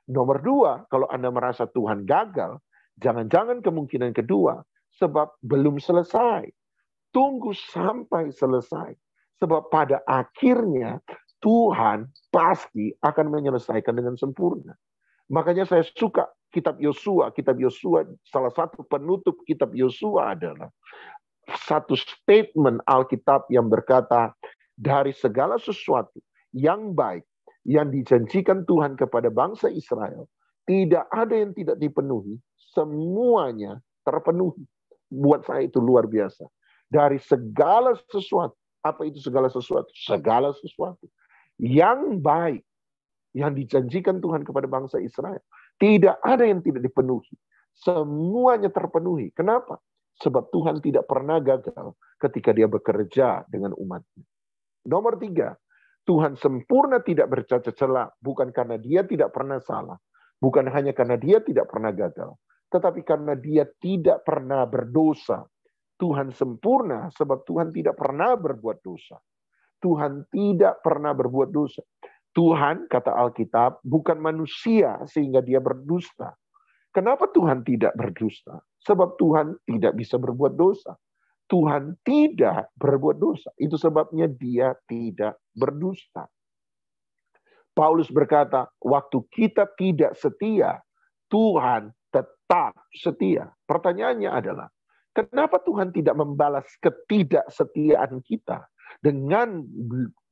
Nomor 2, kalau Anda merasa Tuhan gagal, jangan-jangan kemungkinan kedua, sebab belum selesai. Tunggu sampai selesai. Sebab pada akhirnya, Tuhan pasti akan menyelesaikan dengan sempurna. Makanya saya suka kitab Yosua. Kitab Yosua, salah satu penutup kitab Yosua adalah satu statement Alkitab yang berkata, dari segala sesuatu yang baik yang dijanjikan Tuhan kepada bangsa Israel, tidak ada yang tidak dipenuhi, semuanya terpenuhi. Buat saya itu luar biasa. Dari segala sesuatu, apa itu segala sesuatu? Segala sesuatu yang baik yang dijanjikan Tuhan kepada bangsa Israel. Tidak ada yang tidak dipenuhi. Semuanya terpenuhi. Kenapa? Sebab Tuhan tidak pernah gagal ketika dia bekerja dengan umatnya. Nomor 3, Tuhan sempurna tidak bercacat celah. Bukan karena dia tidak pernah salah. Bukan hanya karena dia tidak pernah gagal. Tetapi karena dia tidak pernah berdosa. Tuhan sempurna sebab Tuhan tidak pernah berbuat dosa. Tuhan tidak pernah berbuat dosa. Tuhan, kata Alkitab, bukan manusia sehingga dia berdusta. Kenapa Tuhan tidak berdusta? Sebab Tuhan tidak bisa berbuat dosa. Tuhan tidak berbuat dosa. Itu sebabnya dia tidak berdusta. Paulus berkata, waktu kita tidak setia, Tuhan tetap setia. Pertanyaannya adalah, kenapa Tuhan tidak membalas ketidaksetiaan kita dengan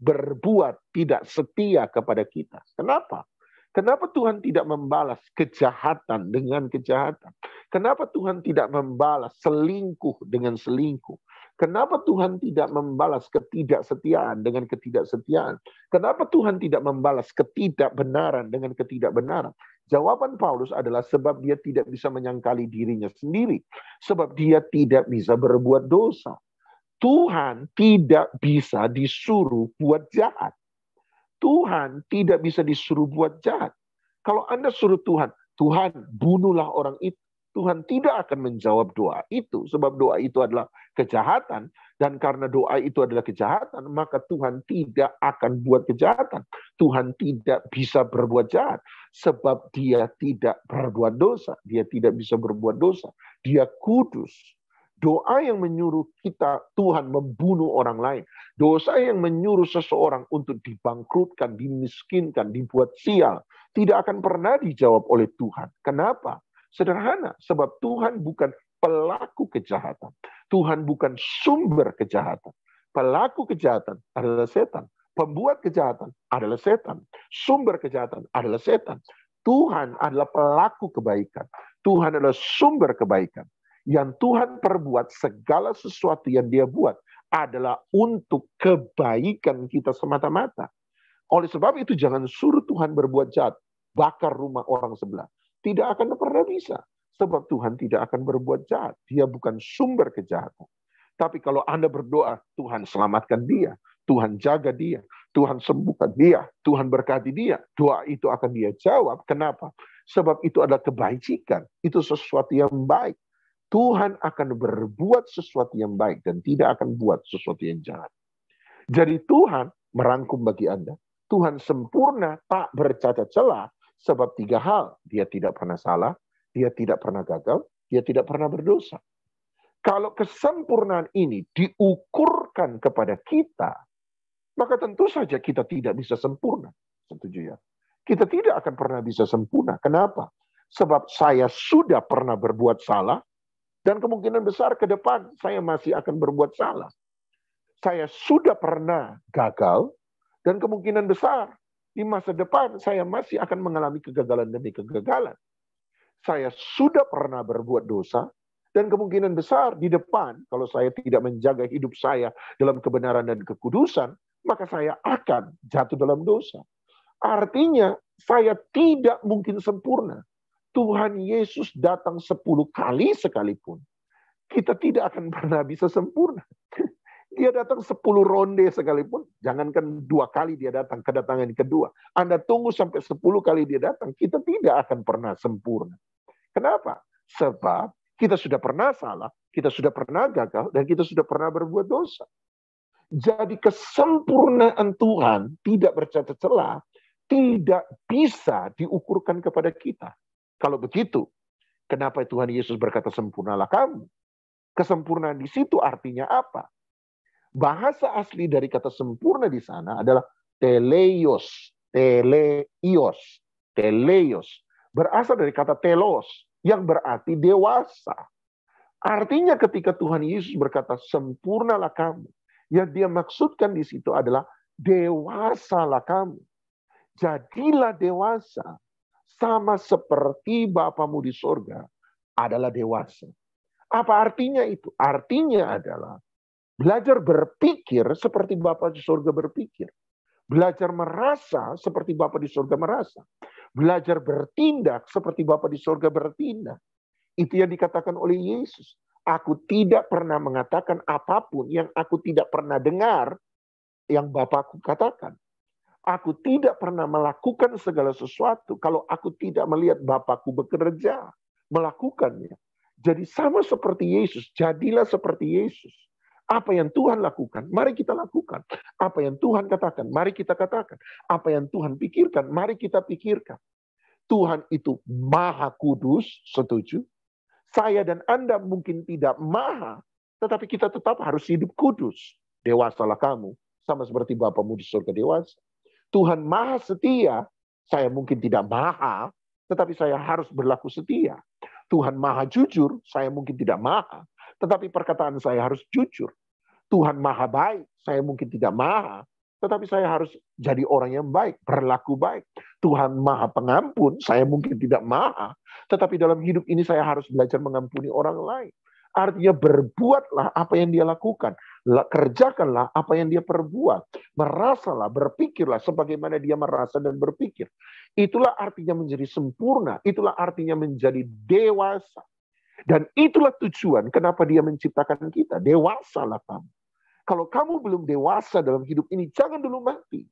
berbuat tidak setia kepada kita? Kenapa? Kenapa Tuhan tidak membalas kejahatan dengan kejahatan? Kenapa Tuhan tidak membalas selingkuh dengan selingkuh? Kenapa Tuhan tidak membalas ketidaksetiaan dengan ketidaksetiaan? Kenapa Tuhan tidak membalas ketidakbenaran dengan ketidakbenaran? Jawaban Paulus adalah sebab dia tidak bisa menyangkali dirinya sendiri. Sebab dia tidak bisa berbuat dosa. Tuhan tidak bisa disuruh buat jahat. Tuhan tidak bisa disuruh buat jahat. Kalau Anda suruh Tuhan, Tuhan bunuhlah orang itu. Tuhan tidak akan menjawab doa itu. Sebab doa itu adalah kejahatan. Dan karena doa itu adalah kejahatan, maka Tuhan tidak akan buat kejahatan. Tuhan tidak bisa berbuat jahat. Sebab dia tidak berbuat dosa. Dia tidak bisa berbuat dosa. Dia kudus. Doa yang menyuruh kita, Tuhan membunuh orang lain. Dosa yang menyuruh seseorang untuk dibangkrutkan, dimiskinkan, dibuat sial. Tidak akan pernah dijawab oleh Tuhan. Kenapa? Sederhana, sebab Tuhan bukan pelaku kejahatan. Tuhan bukan sumber kejahatan. Pelaku kejahatan adalah setan. Pembuat kejahatan adalah setan. Sumber kejahatan adalah setan. Tuhan adalah pelaku kebaikan. Tuhan adalah sumber kebaikan. Yang Tuhan perbuat, segala sesuatu yang dia buat adalah untuk kebaikan kita semata-mata. Oleh sebab itu jangan suruh Tuhan berbuat jahat, bakar rumah orang sebelah. Tidak akan pernah bisa. Sebab Tuhan tidak akan berbuat jahat. Dia bukan sumber kejahatan. Tapi kalau Anda berdoa, Tuhan selamatkan dia, Tuhan jaga dia, Tuhan sembuhkan dia, Tuhan berkati dia, doa itu akan dia jawab. Kenapa? Sebab itu adalah kebajikan. Itu sesuatu yang baik. Tuhan akan berbuat sesuatu yang baik dan tidak akan buat sesuatu yang jahat. Jadi Tuhan merangkum bagi Anda. Tuhan sempurna, tak bercacat celah, sebab 3 hal. Dia tidak pernah salah, dia tidak pernah gagal, dia tidak pernah berdosa. Kalau kesempurnaan ini diukurkan kepada kita, maka tentu saja kita tidak bisa sempurna. Setuju ya? Kita tidak akan pernah bisa sempurna. Kenapa? Sebab saya sudah pernah berbuat salah, dan kemungkinan besar ke depan saya masih akan berbuat salah. Saya sudah pernah gagal, dan kemungkinan besar di masa depan saya masih akan mengalami kegagalan demi kegagalan. Saya sudah pernah berbuat dosa, dan kemungkinan besar di depan, kalau saya tidak menjaga hidup saya dalam kebenaran dan kekudusan, maka saya akan jatuh dalam dosa. Artinya, saya tidak mungkin sempurna. Tuhan Yesus datang 10 kali sekalipun, kita tidak akan pernah bisa sempurna. Dia datang 10 ronde sekalipun, jangankan 2 kali dia datang, kedatangan kedua. Anda tunggu sampai 10 kali dia datang, kita tidak akan pernah sempurna. Kenapa? Sebab kita sudah pernah salah, kita sudah pernah gagal, dan kita sudah pernah berbuat dosa. Jadi kesempurnaan Tuhan tidak bercacat celah, tidak bisa diukurkan kepada kita. Kalau begitu, kenapa Tuhan Yesus berkata sempurnalah kamu? Kesempurnaan di situ artinya apa? Bahasa asli dari kata sempurna di sana adalah teleios. Teleios. Berasal dari kata telos, yang berarti dewasa. Artinya ketika Tuhan Yesus berkata sempurnalah kamu, yang dia maksudkan di situ adalah dewasalah kamu. Jadilah dewasa, sama seperti Bapamu di sorga adalah dewasa. Apa artinya itu? Artinya adalah belajar berpikir seperti Bapa di sorga berpikir. Belajar merasa seperti Bapa di sorga merasa. Belajar bertindak seperti Bapa di sorga bertindak. Itu yang dikatakan oleh Yesus. Aku tidak pernah mengatakan apapun yang aku tidak pernah dengar yang Bapakku katakan. Aku tidak pernah melakukan segala sesuatu kalau aku tidak melihat Bapakku bekerja, melakukannya. Jadi sama seperti Yesus, jadilah seperti Yesus. Apa yang Tuhan lakukan, mari kita lakukan. Apa yang Tuhan katakan, mari kita katakan. Apa yang Tuhan pikirkan, mari kita pikirkan. Tuhan itu maha kudus, setuju? Saya dan Anda mungkin tidak maha, tetapi kita tetap harus hidup kudus. Dewasalah kamu, sama seperti Bapamu di surga dewasa. Tuhan maha setia, saya mungkin tidak maha, tetapi saya harus berlaku setia. Tuhan maha jujur, saya mungkin tidak maha, tetapi perkataan saya harus jujur. Tuhan maha baik, saya mungkin tidak maha, tetapi saya harus jadi orang yang baik, berlaku baik. Tuhan maha pengampun, saya mungkin tidak maha, tetapi dalam hidup ini saya harus belajar mengampuni orang lain. Artinya berbuatlah apa yang dia lakukan. Kerjakanlah apa yang dia perbuat. Merasalah, berpikirlah sebagaimana dia merasa dan berpikir. Itulah artinya menjadi sempurna. Itulah artinya menjadi dewasa. Dan itulah tujuan kenapa dia menciptakan kita. Dewasalah kamu. Kalau kamu belum dewasa dalam hidup ini, jangan dulu mati.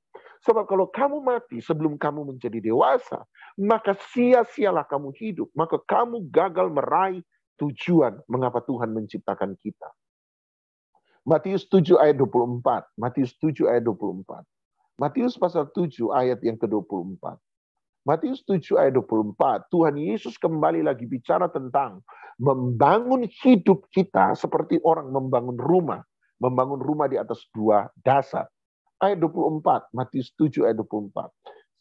Sebab kalau kamu mati sebelum kamu menjadi dewasa, maka sia-sialah kamu hidup. Maka kamu gagal meraih tujuan mengapa Tuhan menciptakan kita. Matius 7 ayat 24. Matius 7 ayat 24. Matius pasal 7 ayat yang ke-24. Matius 7 ayat 24, Tuhan Yesus kembali lagi bicara tentang membangun hidup kita seperti orang membangun rumah. Membangun rumah di atas dua dasar. Ayat 24, Matius 7 ayat 24.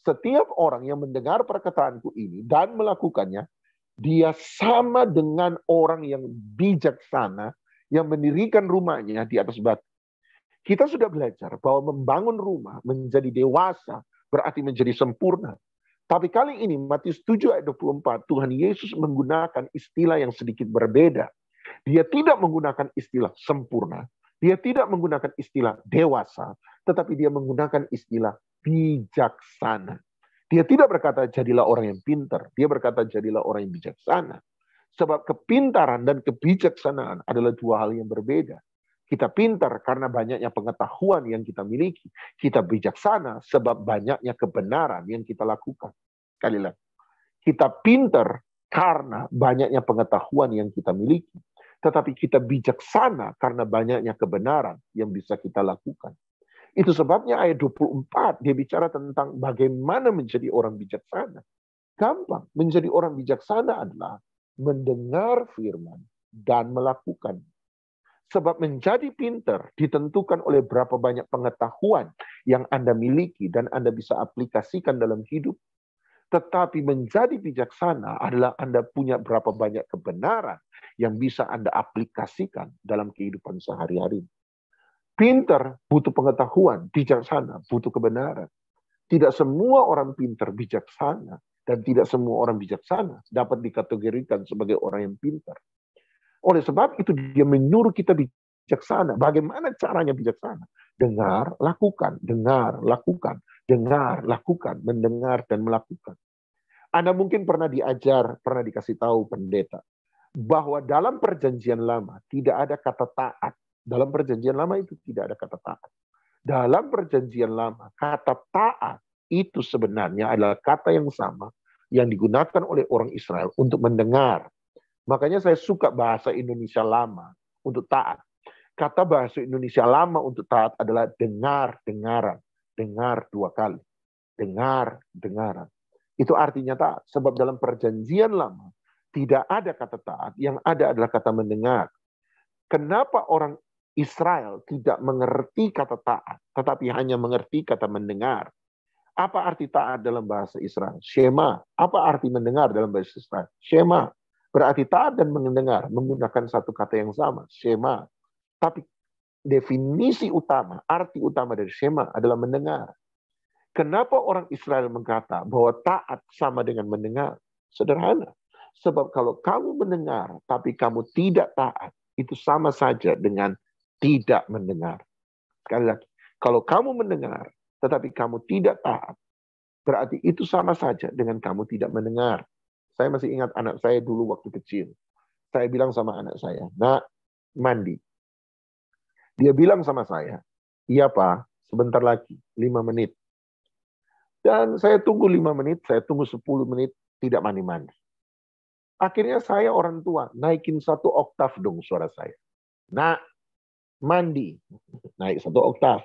Setiap orang yang mendengar perkataanku ini dan melakukannya, dia sama dengan orang yang bijaksana yang mendirikan rumahnya di atas batu. Kita sudah belajar bahwa membangun rumah menjadi dewasa berarti menjadi sempurna. Tapi kali ini Matius 7 ayat 24 Tuhan Yesus menggunakan istilah yang sedikit berbeda. Dia tidak menggunakan istilah sempurna. Dia tidak menggunakan istilah dewasa. Tetapi dia menggunakan istilah bijaksana. Dia tidak berkata jadilah orang yang pintar. Dia berkata jadilah orang yang bijaksana. Sebab kepintaran dan kebijaksanaan adalah dua hal yang berbeda. Kita pintar karena banyaknya pengetahuan yang kita miliki. Kita bijaksana sebab banyaknya kebenaran yang kita lakukan. Sekali lagi. Kita pintar karena banyaknya pengetahuan yang kita miliki. Tetapi kita bijaksana karena banyaknya kebenaran yang bisa kita lakukan. Itu sebabnya ayat 24 dia bicara tentang bagaimana menjadi orang bijaksana. Gampang. Menjadi orang bijaksana adalah mendengar firman dan melakukan. Sebab menjadi pintar ditentukan oleh berapa banyak pengetahuan yang Anda miliki dan Anda bisa aplikasikan dalam hidup. Tetapi menjadi bijaksana adalah Anda punya berapa banyak kebenaran yang bisa Anda aplikasikan dalam kehidupan sehari-hari. Pintar butuh pengetahuan, bijaksana butuh kebenaran. Tidak semua orang pintar bijaksana dan tidak semua orang bijaksana dapat dikategorikan sebagai orang yang pintar. Oleh sebab itu dia menyuruh kita bijaksana. Bagaimana caranya bijaksana? Dengar, lakukan, dengar, lakukan, dengar, lakukan, mendengar dan melakukan. Anda mungkin pernah diajar, pernah dikasih tahu pendeta bahwa dalam perjanjian lama tidak ada kata taat. Dalam perjanjian lama itu tidak ada kata taat. Dalam perjanjian lama kata taat itu sebenarnya adalah kata yang sama yang digunakan oleh orang Israel untuk mendengar. Makanya saya suka bahasa Indonesia lama untuk taat. Kata bahasa Indonesia lama untuk taat adalah dengar, dengaran. Dengar dua kali. Dengar, dengaran. Itu artinya taat. Sebab dalam perjanjian lama tidak ada kata taat. Yang ada adalah kata mendengar. Kenapa orang Israel tidak mengerti kata taat, tetapi hanya mengerti kata mendengar? Apa arti taat dalam bahasa Israel? Shema. Apa arti mendengar dalam bahasa Israel? Shema. Berarti taat dan mendengar menggunakan satu kata yang sama, Shema. Tapi definisi utama, arti utama dari Shema adalah mendengar. Kenapa orang Israel berkata bahwa taat sama dengan mendengar? Sederhana. Sebab kalau kamu mendengar, tapi kamu tidak taat, itu sama saja dengan tidak mendengar. Sekali lagi, kalau kamu mendengar, tetapi kamu tidak taat, berarti itu sama saja dengan kamu tidak mendengar. Saya masih ingat anak saya dulu waktu kecil. Saya bilang sama anak saya, "Nak, mandi." Dia bilang sama saya, "Iya Pak, sebentar lagi, 5 menit." Dan saya tunggu 5 menit, saya tunggu 10 menit, tidak mandi-mandi. Akhirnya saya orang tua, naikin 1 oktav dong suara saya. "Nak, mandi." Naik 1 oktav.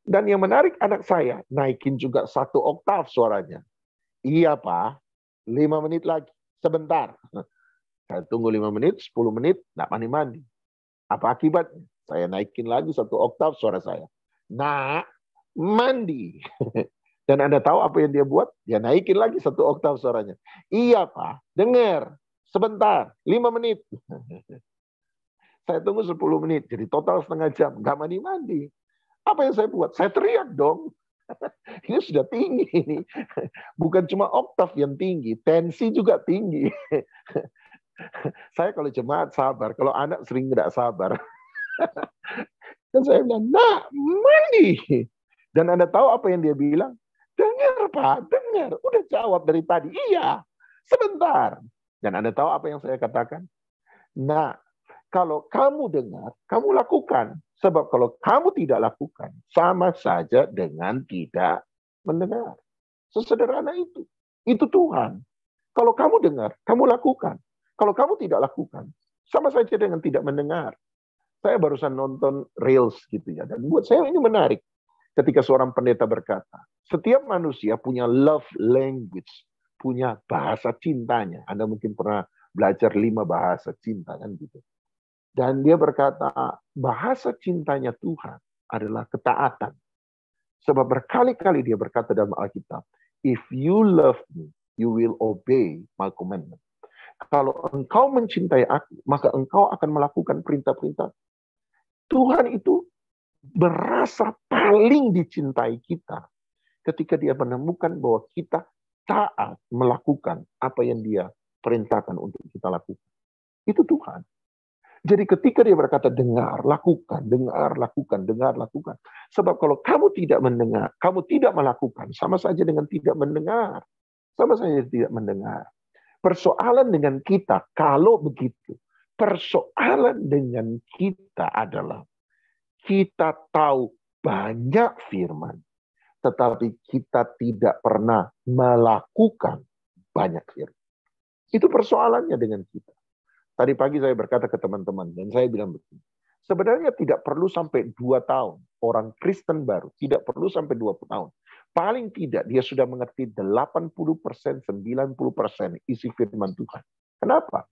Dan yang menarik anak saya, naikin juga 1 oktav suaranya. "Iya Pak, 5 menit lagi, sebentar." Saya tunggu 5 menit, 10 menit, nggak mandi-mandi. Apa akibatnya? Saya naikin lagi 1 oktav suara saya. "Nak, mandi." Dan Anda tahu apa yang dia buat? Dia naikin lagi 1 oktav suaranya. "Iya Pak, dengar, sebentar, 5 menit." Saya tunggu 10 menit, jadi total setengah jam, nggak mandi-mandi. Apa yang saya buat? Saya teriak dong. Ini sudah tinggi ini. Bukan cuma oktav yang tinggi, tensi juga tinggi. Saya kalau jemaat sabar, kalau anak sering tidak sabar. Dan saya bilang, "Nah, mandi." Dan Anda tahu apa yang dia bilang? "Dengar Pak, dengar." Udah jawab dari tadi, "Iya, sebentar." Dan Anda tahu apa yang saya katakan? "Nah, kalau kamu dengar, kamu lakukan. Sebab kalau kamu tidak lakukan, sama saja dengan tidak mendengar." Sesederhana itu. Itu Tuhan. Kalau kamu dengar, kamu lakukan. Kalau kamu tidak lakukan, sama saja dengan tidak mendengar. Saya barusan nonton Reels gitu ya. Dan buat saya ini menarik. Ketika seorang pendeta berkata, setiap manusia punya love language, punya bahasa cintanya. Anda mungkin pernah belajar 5 bahasa cinta kan gitu. Dan dia berkata, bahasa cintanya Tuhan adalah ketaatan. Sebab berkali-kali dia berkata dalam Alkitab, if you love me, you will obey my commandment. Kalau engkau mencintai aku, maka engkau akan melakukan perintah-perintah. Tuhan itu merasa paling dicintai kita ketika dia menemukan bahwa kita taat melakukan apa yang dia perintahkan untuk kita lakukan. Itu Tuhan. Jadi ketika dia berkata dengar, lakukan, dengar, lakukan, dengar, lakukan. Sebab kalau kamu tidak mendengar, kamu tidak melakukan, sama saja dengan tidak mendengar. Sama saja tidak mendengar. Persoalan dengan kita, kalau begitu, persoalan dengan kita adalah kita tahu banyak firman, tetapi kita tidak pernah melakukan banyak firman. Itu persoalannya dengan kita. Tadi pagi saya berkata ke teman-teman, dan saya bilang begini, sebenarnya tidak perlu sampai 2 tahun. Orang Kristen baru, tidak perlu sampai 20 tahun. Paling tidak, dia sudah mengerti 80%, 90% isi firman Tuhan. Kenapa?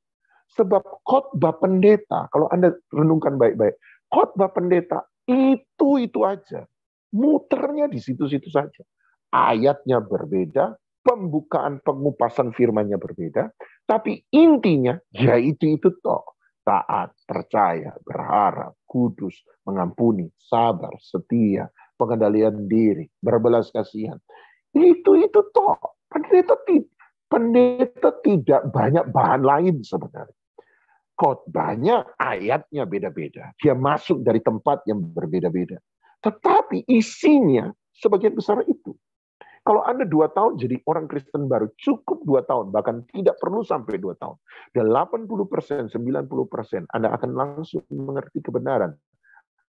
Sebab khotbah pendeta, kalau Anda renungkan baik-baik, khotbah pendeta itu aja. Muternya di situ-situ saja. Ayatnya berbeda, pembukaan pengupasan firmannya berbeda, tapi intinya yaitu itu toh. Taat, percaya, berharap, kudus, mengampuni, sabar, setia, pengendalian diri, berbelas kasihan. Itu toh. Pendeta tidak banyak bahan lain sebenarnya. Khotbahnya, ayatnya beda-beda. Dia masuk dari tempat yang berbeda-beda. Tetapi isinya sebagian besar itu. Kalau Anda 2 tahun jadi orang Kristen baru, cukup 2 tahun, bahkan tidak perlu sampai 2 tahun. 80%, 90%, Anda akan langsung mengerti kebenaran.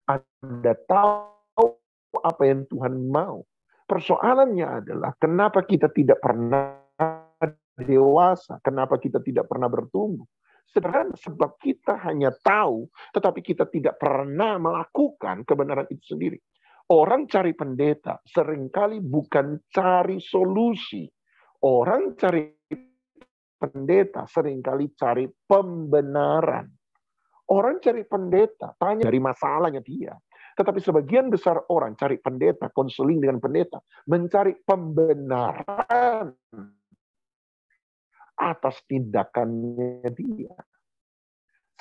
Anda tahu apa yang Tuhan mau. Persoalannya adalah, kenapa kita tidak pernah dewasa? Kenapa kita tidak pernah bertumbuh? Sederhana, sebab kita hanya tahu, tetapi kita tidak pernah melakukan kebenaran itu sendiri. Orang cari pendeta seringkali bukan cari solusi. Orang cari pendeta seringkali cari pembenaran. Orang cari pendeta tanya dari masalahnya dia. Tetapi sebagian besar orang cari pendeta, konseling dengan pendeta, mencari pembenaran atas tindakannya dia.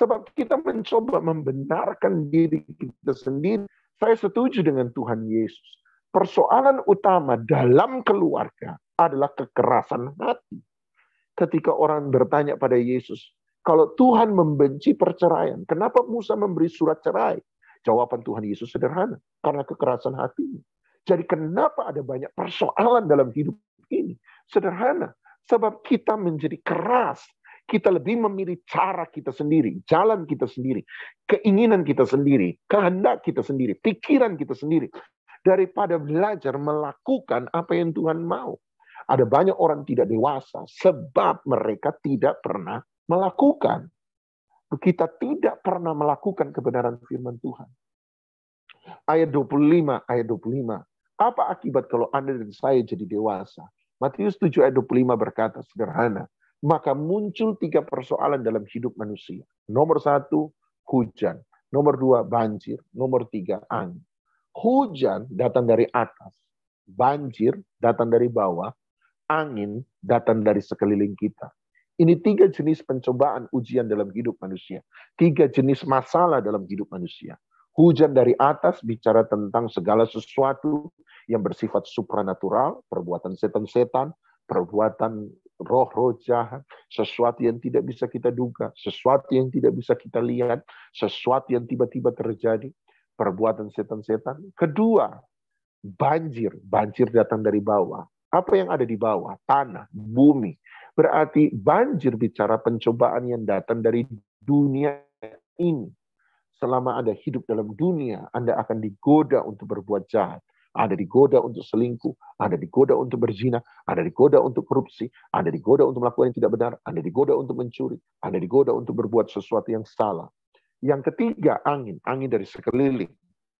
Sebab kita mencoba membenarkan diri kita sendiri. Saya setuju dengan Tuhan Yesus. Persoalan utama dalam keluarga adalah kekerasan hati. Ketika orang bertanya pada Yesus, kalau Tuhan membenci perceraian, kenapa Musa memberi surat cerai? Jawaban Tuhan Yesus sederhana, karena kekerasan hatinya. Jadi kenapa ada banyak persoalan dalam hidup ini? Sederhana, sebab kita menjadi keras. Kita lebih memilih cara kita sendiri, jalan kita sendiri, keinginan kita sendiri, kehendak kita sendiri, pikiran kita sendiri, daripada belajar melakukan apa yang Tuhan mau. Ada banyak orang tidak dewasa sebab mereka tidak pernah melakukan. Kita tidak pernah melakukan kebenaran firman Tuhan. Ayat 25. Apa akibat kalau Anda dan saya jadi dewasa? Matius 7 ayat 25 berkata sederhana. Maka muncul 3 persoalan dalam hidup manusia. Nomor 1, hujan. Nomor 2, banjir. Nomor 3, angin. Hujan datang dari atas. Banjir datang dari bawah. Angin datang dari sekeliling kita. Ini 3 jenis pencobaan ujian dalam hidup manusia. 3 jenis masalah dalam hidup manusia. Hujan dari atas bicara tentang segala sesuatu yang bersifat supranatural, perbuatan setan-setan, perbuatan roh-roh jahat, sesuatu yang tidak bisa kita duga, sesuatu yang tidak bisa kita lihat, sesuatu yang tiba-tiba terjadi, perbuatan setan-setan. Kedua, banjir. Banjir datang dari bawah. Apa yang ada di bawah? Tanah, bumi. Berarti banjir bicara pencobaan yang datang dari dunia ini. Selama Anda hidup dalam dunia, Anda akan digoda untuk berbuat jahat. Ada digoda untuk selingkuh, ada digoda untuk berzina, ada digoda untuk korupsi, ada digoda untuk melakukan yang tidak benar, ada digoda untuk mencuri, ada digoda untuk berbuat sesuatu yang salah. Yang ketiga, angin. Angin dari sekeliling.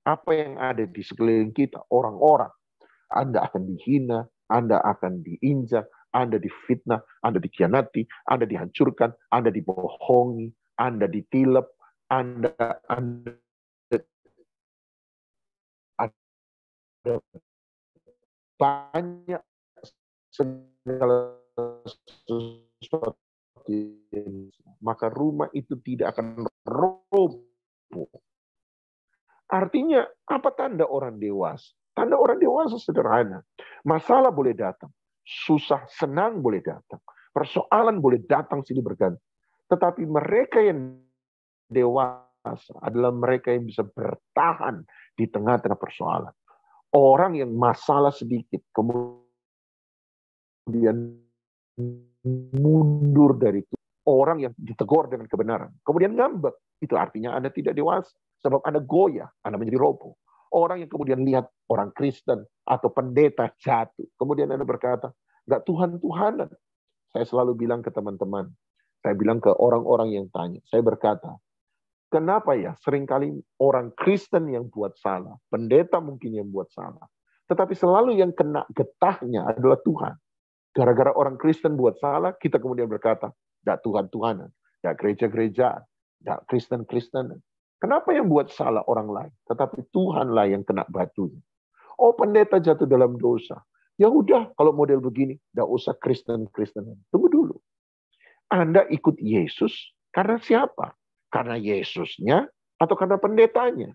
apa yang ada di sekeliling kita, orang-orang. Anda akan dihina, Anda akan diinjak, Anda difitnah, Anda dikhianati, Anda dihancurkan, Anda dibohongi, Anda ditilep, Anda ada banyak segala sesuatu. Maka rumah itu tidak akan roboh. Artinya, apa tanda orang dewasa? Tanda orang dewasa sederhana. Masalah boleh datang. Susah, senang boleh datang. Persoalan boleh datang silih berganti. Tetapi mereka yang dewasa adalah mereka yang bisa bertahan di tengah-tengah persoalan. Orang yang masalah sedikit, kemudian mundur dari itu. Orang yang ditegur dengan kebenaran, kemudian ngambek. Itu artinya Anda tidak dewasa. Sebab Anda goyah, Anda menjadi roboh. Orang yang kemudian lihat orang Kristen atau pendeta jatuh. Kemudian Anda berkata, nggak Tuhan-Tuhanan. Saya selalu bilang ke teman-teman, saya bilang ke orang-orang yang tanya, saya berkata, kenapa ya seringkali orang Kristen yang buat salah, pendeta mungkin yang buat salah, tetapi selalu yang kena getahnya adalah Tuhan. Gara-gara orang Kristen buat salah, kita kemudian berkata, nggak Tuhan-Tuhanan, nggak gereja-gerejaan, nggak Kristen-Kristenan. Kenapa yang buat salah orang lain? Tetapi Tuhanlah yang kena batunya. Oh, pendeta jatuh dalam dosa. Ya udah, kalau model begini, nggak usah Kristen-Kristenan. Tunggu dulu. Anda ikut Yesus karena siapa? Karena Yesusnya atau karena pendetanya?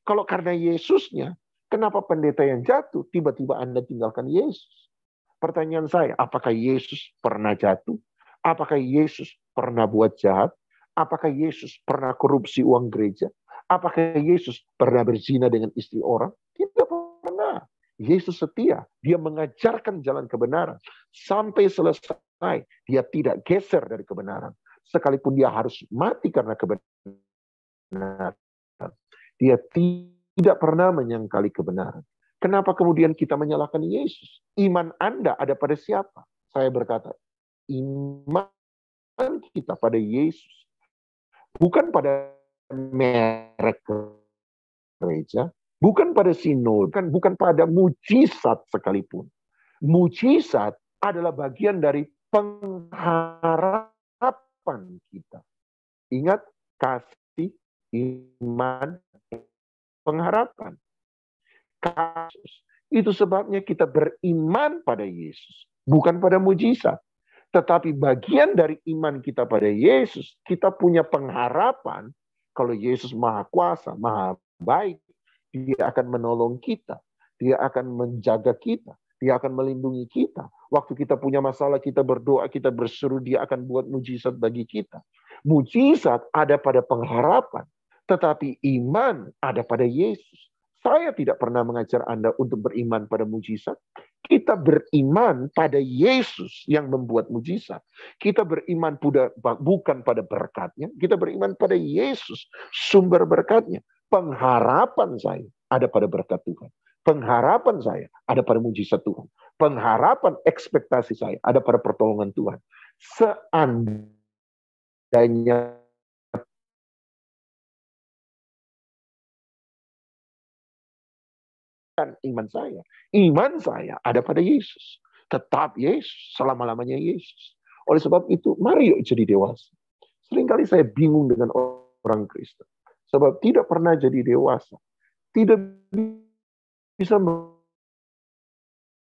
Kalau karena Yesusnya, kenapa pendeta yang jatuh, tiba-tiba Anda tinggalkan Yesus? Pertanyaan saya, apakah Yesus pernah jatuh? Apakah Yesus pernah buat jahat? Apakah Yesus pernah korupsi uang gereja? Apakah Yesus pernah berzina dengan istri orang? Tidak pernah. Yesus setia. Dia mengajarkan jalan kebenaran. Sampai selesai, dia tidak geser dari kebenaran. Sekalipun dia harus mati karena kebenaran. Dia tidak pernah menyangkali kebenaran. Kenapa kemudian kita menyalahkan Yesus? Iman Anda ada pada siapa? Saya berkata, iman kita pada Yesus. Bukan pada merek gereja, bukan pada sinode, bukan pada mujizat sekalipun. Mujizat adalah bagian dari pengharapan kita. Ingat, kasih, iman, pengharapan. Kasus. Itu sebabnya kita beriman pada Yesus, bukan pada mujizat. Tetapi bagian dari iman kita pada Yesus, kita punya pengharapan kalau Yesus maha kuasa, maha baik, dia akan menolong kita, dia akan menjaga kita, dia akan melindungi kita. Waktu kita punya masalah, kita berdoa, kita berseru, dia akan buat mujizat bagi kita. Mujizat ada pada pengharapan, tetapi iman ada pada Yesus. Saya tidak pernah mengajar Anda untuk beriman pada mujizat. Kita beriman pada Yesus yang membuat mujizat. Kita beriman bukan pada berkatnya. Kita beriman pada Yesus, sumber berkatnya. Pengharapan saya ada pada berkat Tuhan. Pengharapan saya ada pada mujizat Tuhan. Pengharapan ekspektasi saya ada pada pertolongan Tuhan. Seandainya iman saya ada pada Yesus. Tetap Yesus, selama-lamanya Yesus. Oleh sebab itu, mari yuk jadi dewasa. Seringkali saya bingung dengan orang Kristen. Sebab tidak pernah jadi dewasa. Tidak bisa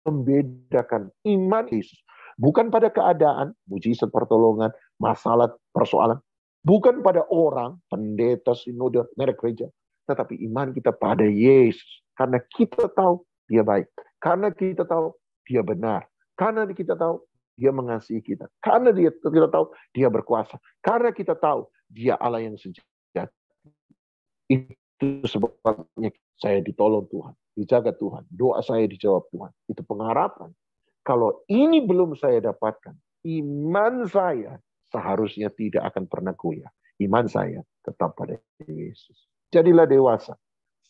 membedakan iman Yesus. Bukan pada keadaan, mujizat pertolongan, masalah, persoalan. Bukan pada orang, pendeta, sinode, merek gereja. Tetapi iman kita pada Yesus. Karena kita tahu dia baik. Karena kita tahu dia benar. Karena kita tahu dia mengasihi kita. Karena kita tahu dia berkuasa. Karena kita tahu dia Allah yang sejati. Itu sebabnya saya ditolong Tuhan. Dijaga Tuhan. Doa saya dijawab Tuhan. Itu pengharapan. Kalau ini belum saya dapatkan, iman saya seharusnya tidak akan pernah goyah. Iman saya tetap pada Yesus. Jadilah dewasa.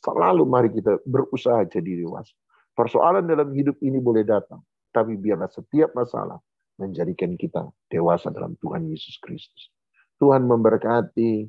Selalu mari kita berusaha jadi dewasa. Persoalan dalam hidup ini boleh datang. Tapi biarlah setiap masalah menjadikan kita dewasa dalam Tuhan Yesus Kristus. Tuhan memberkati.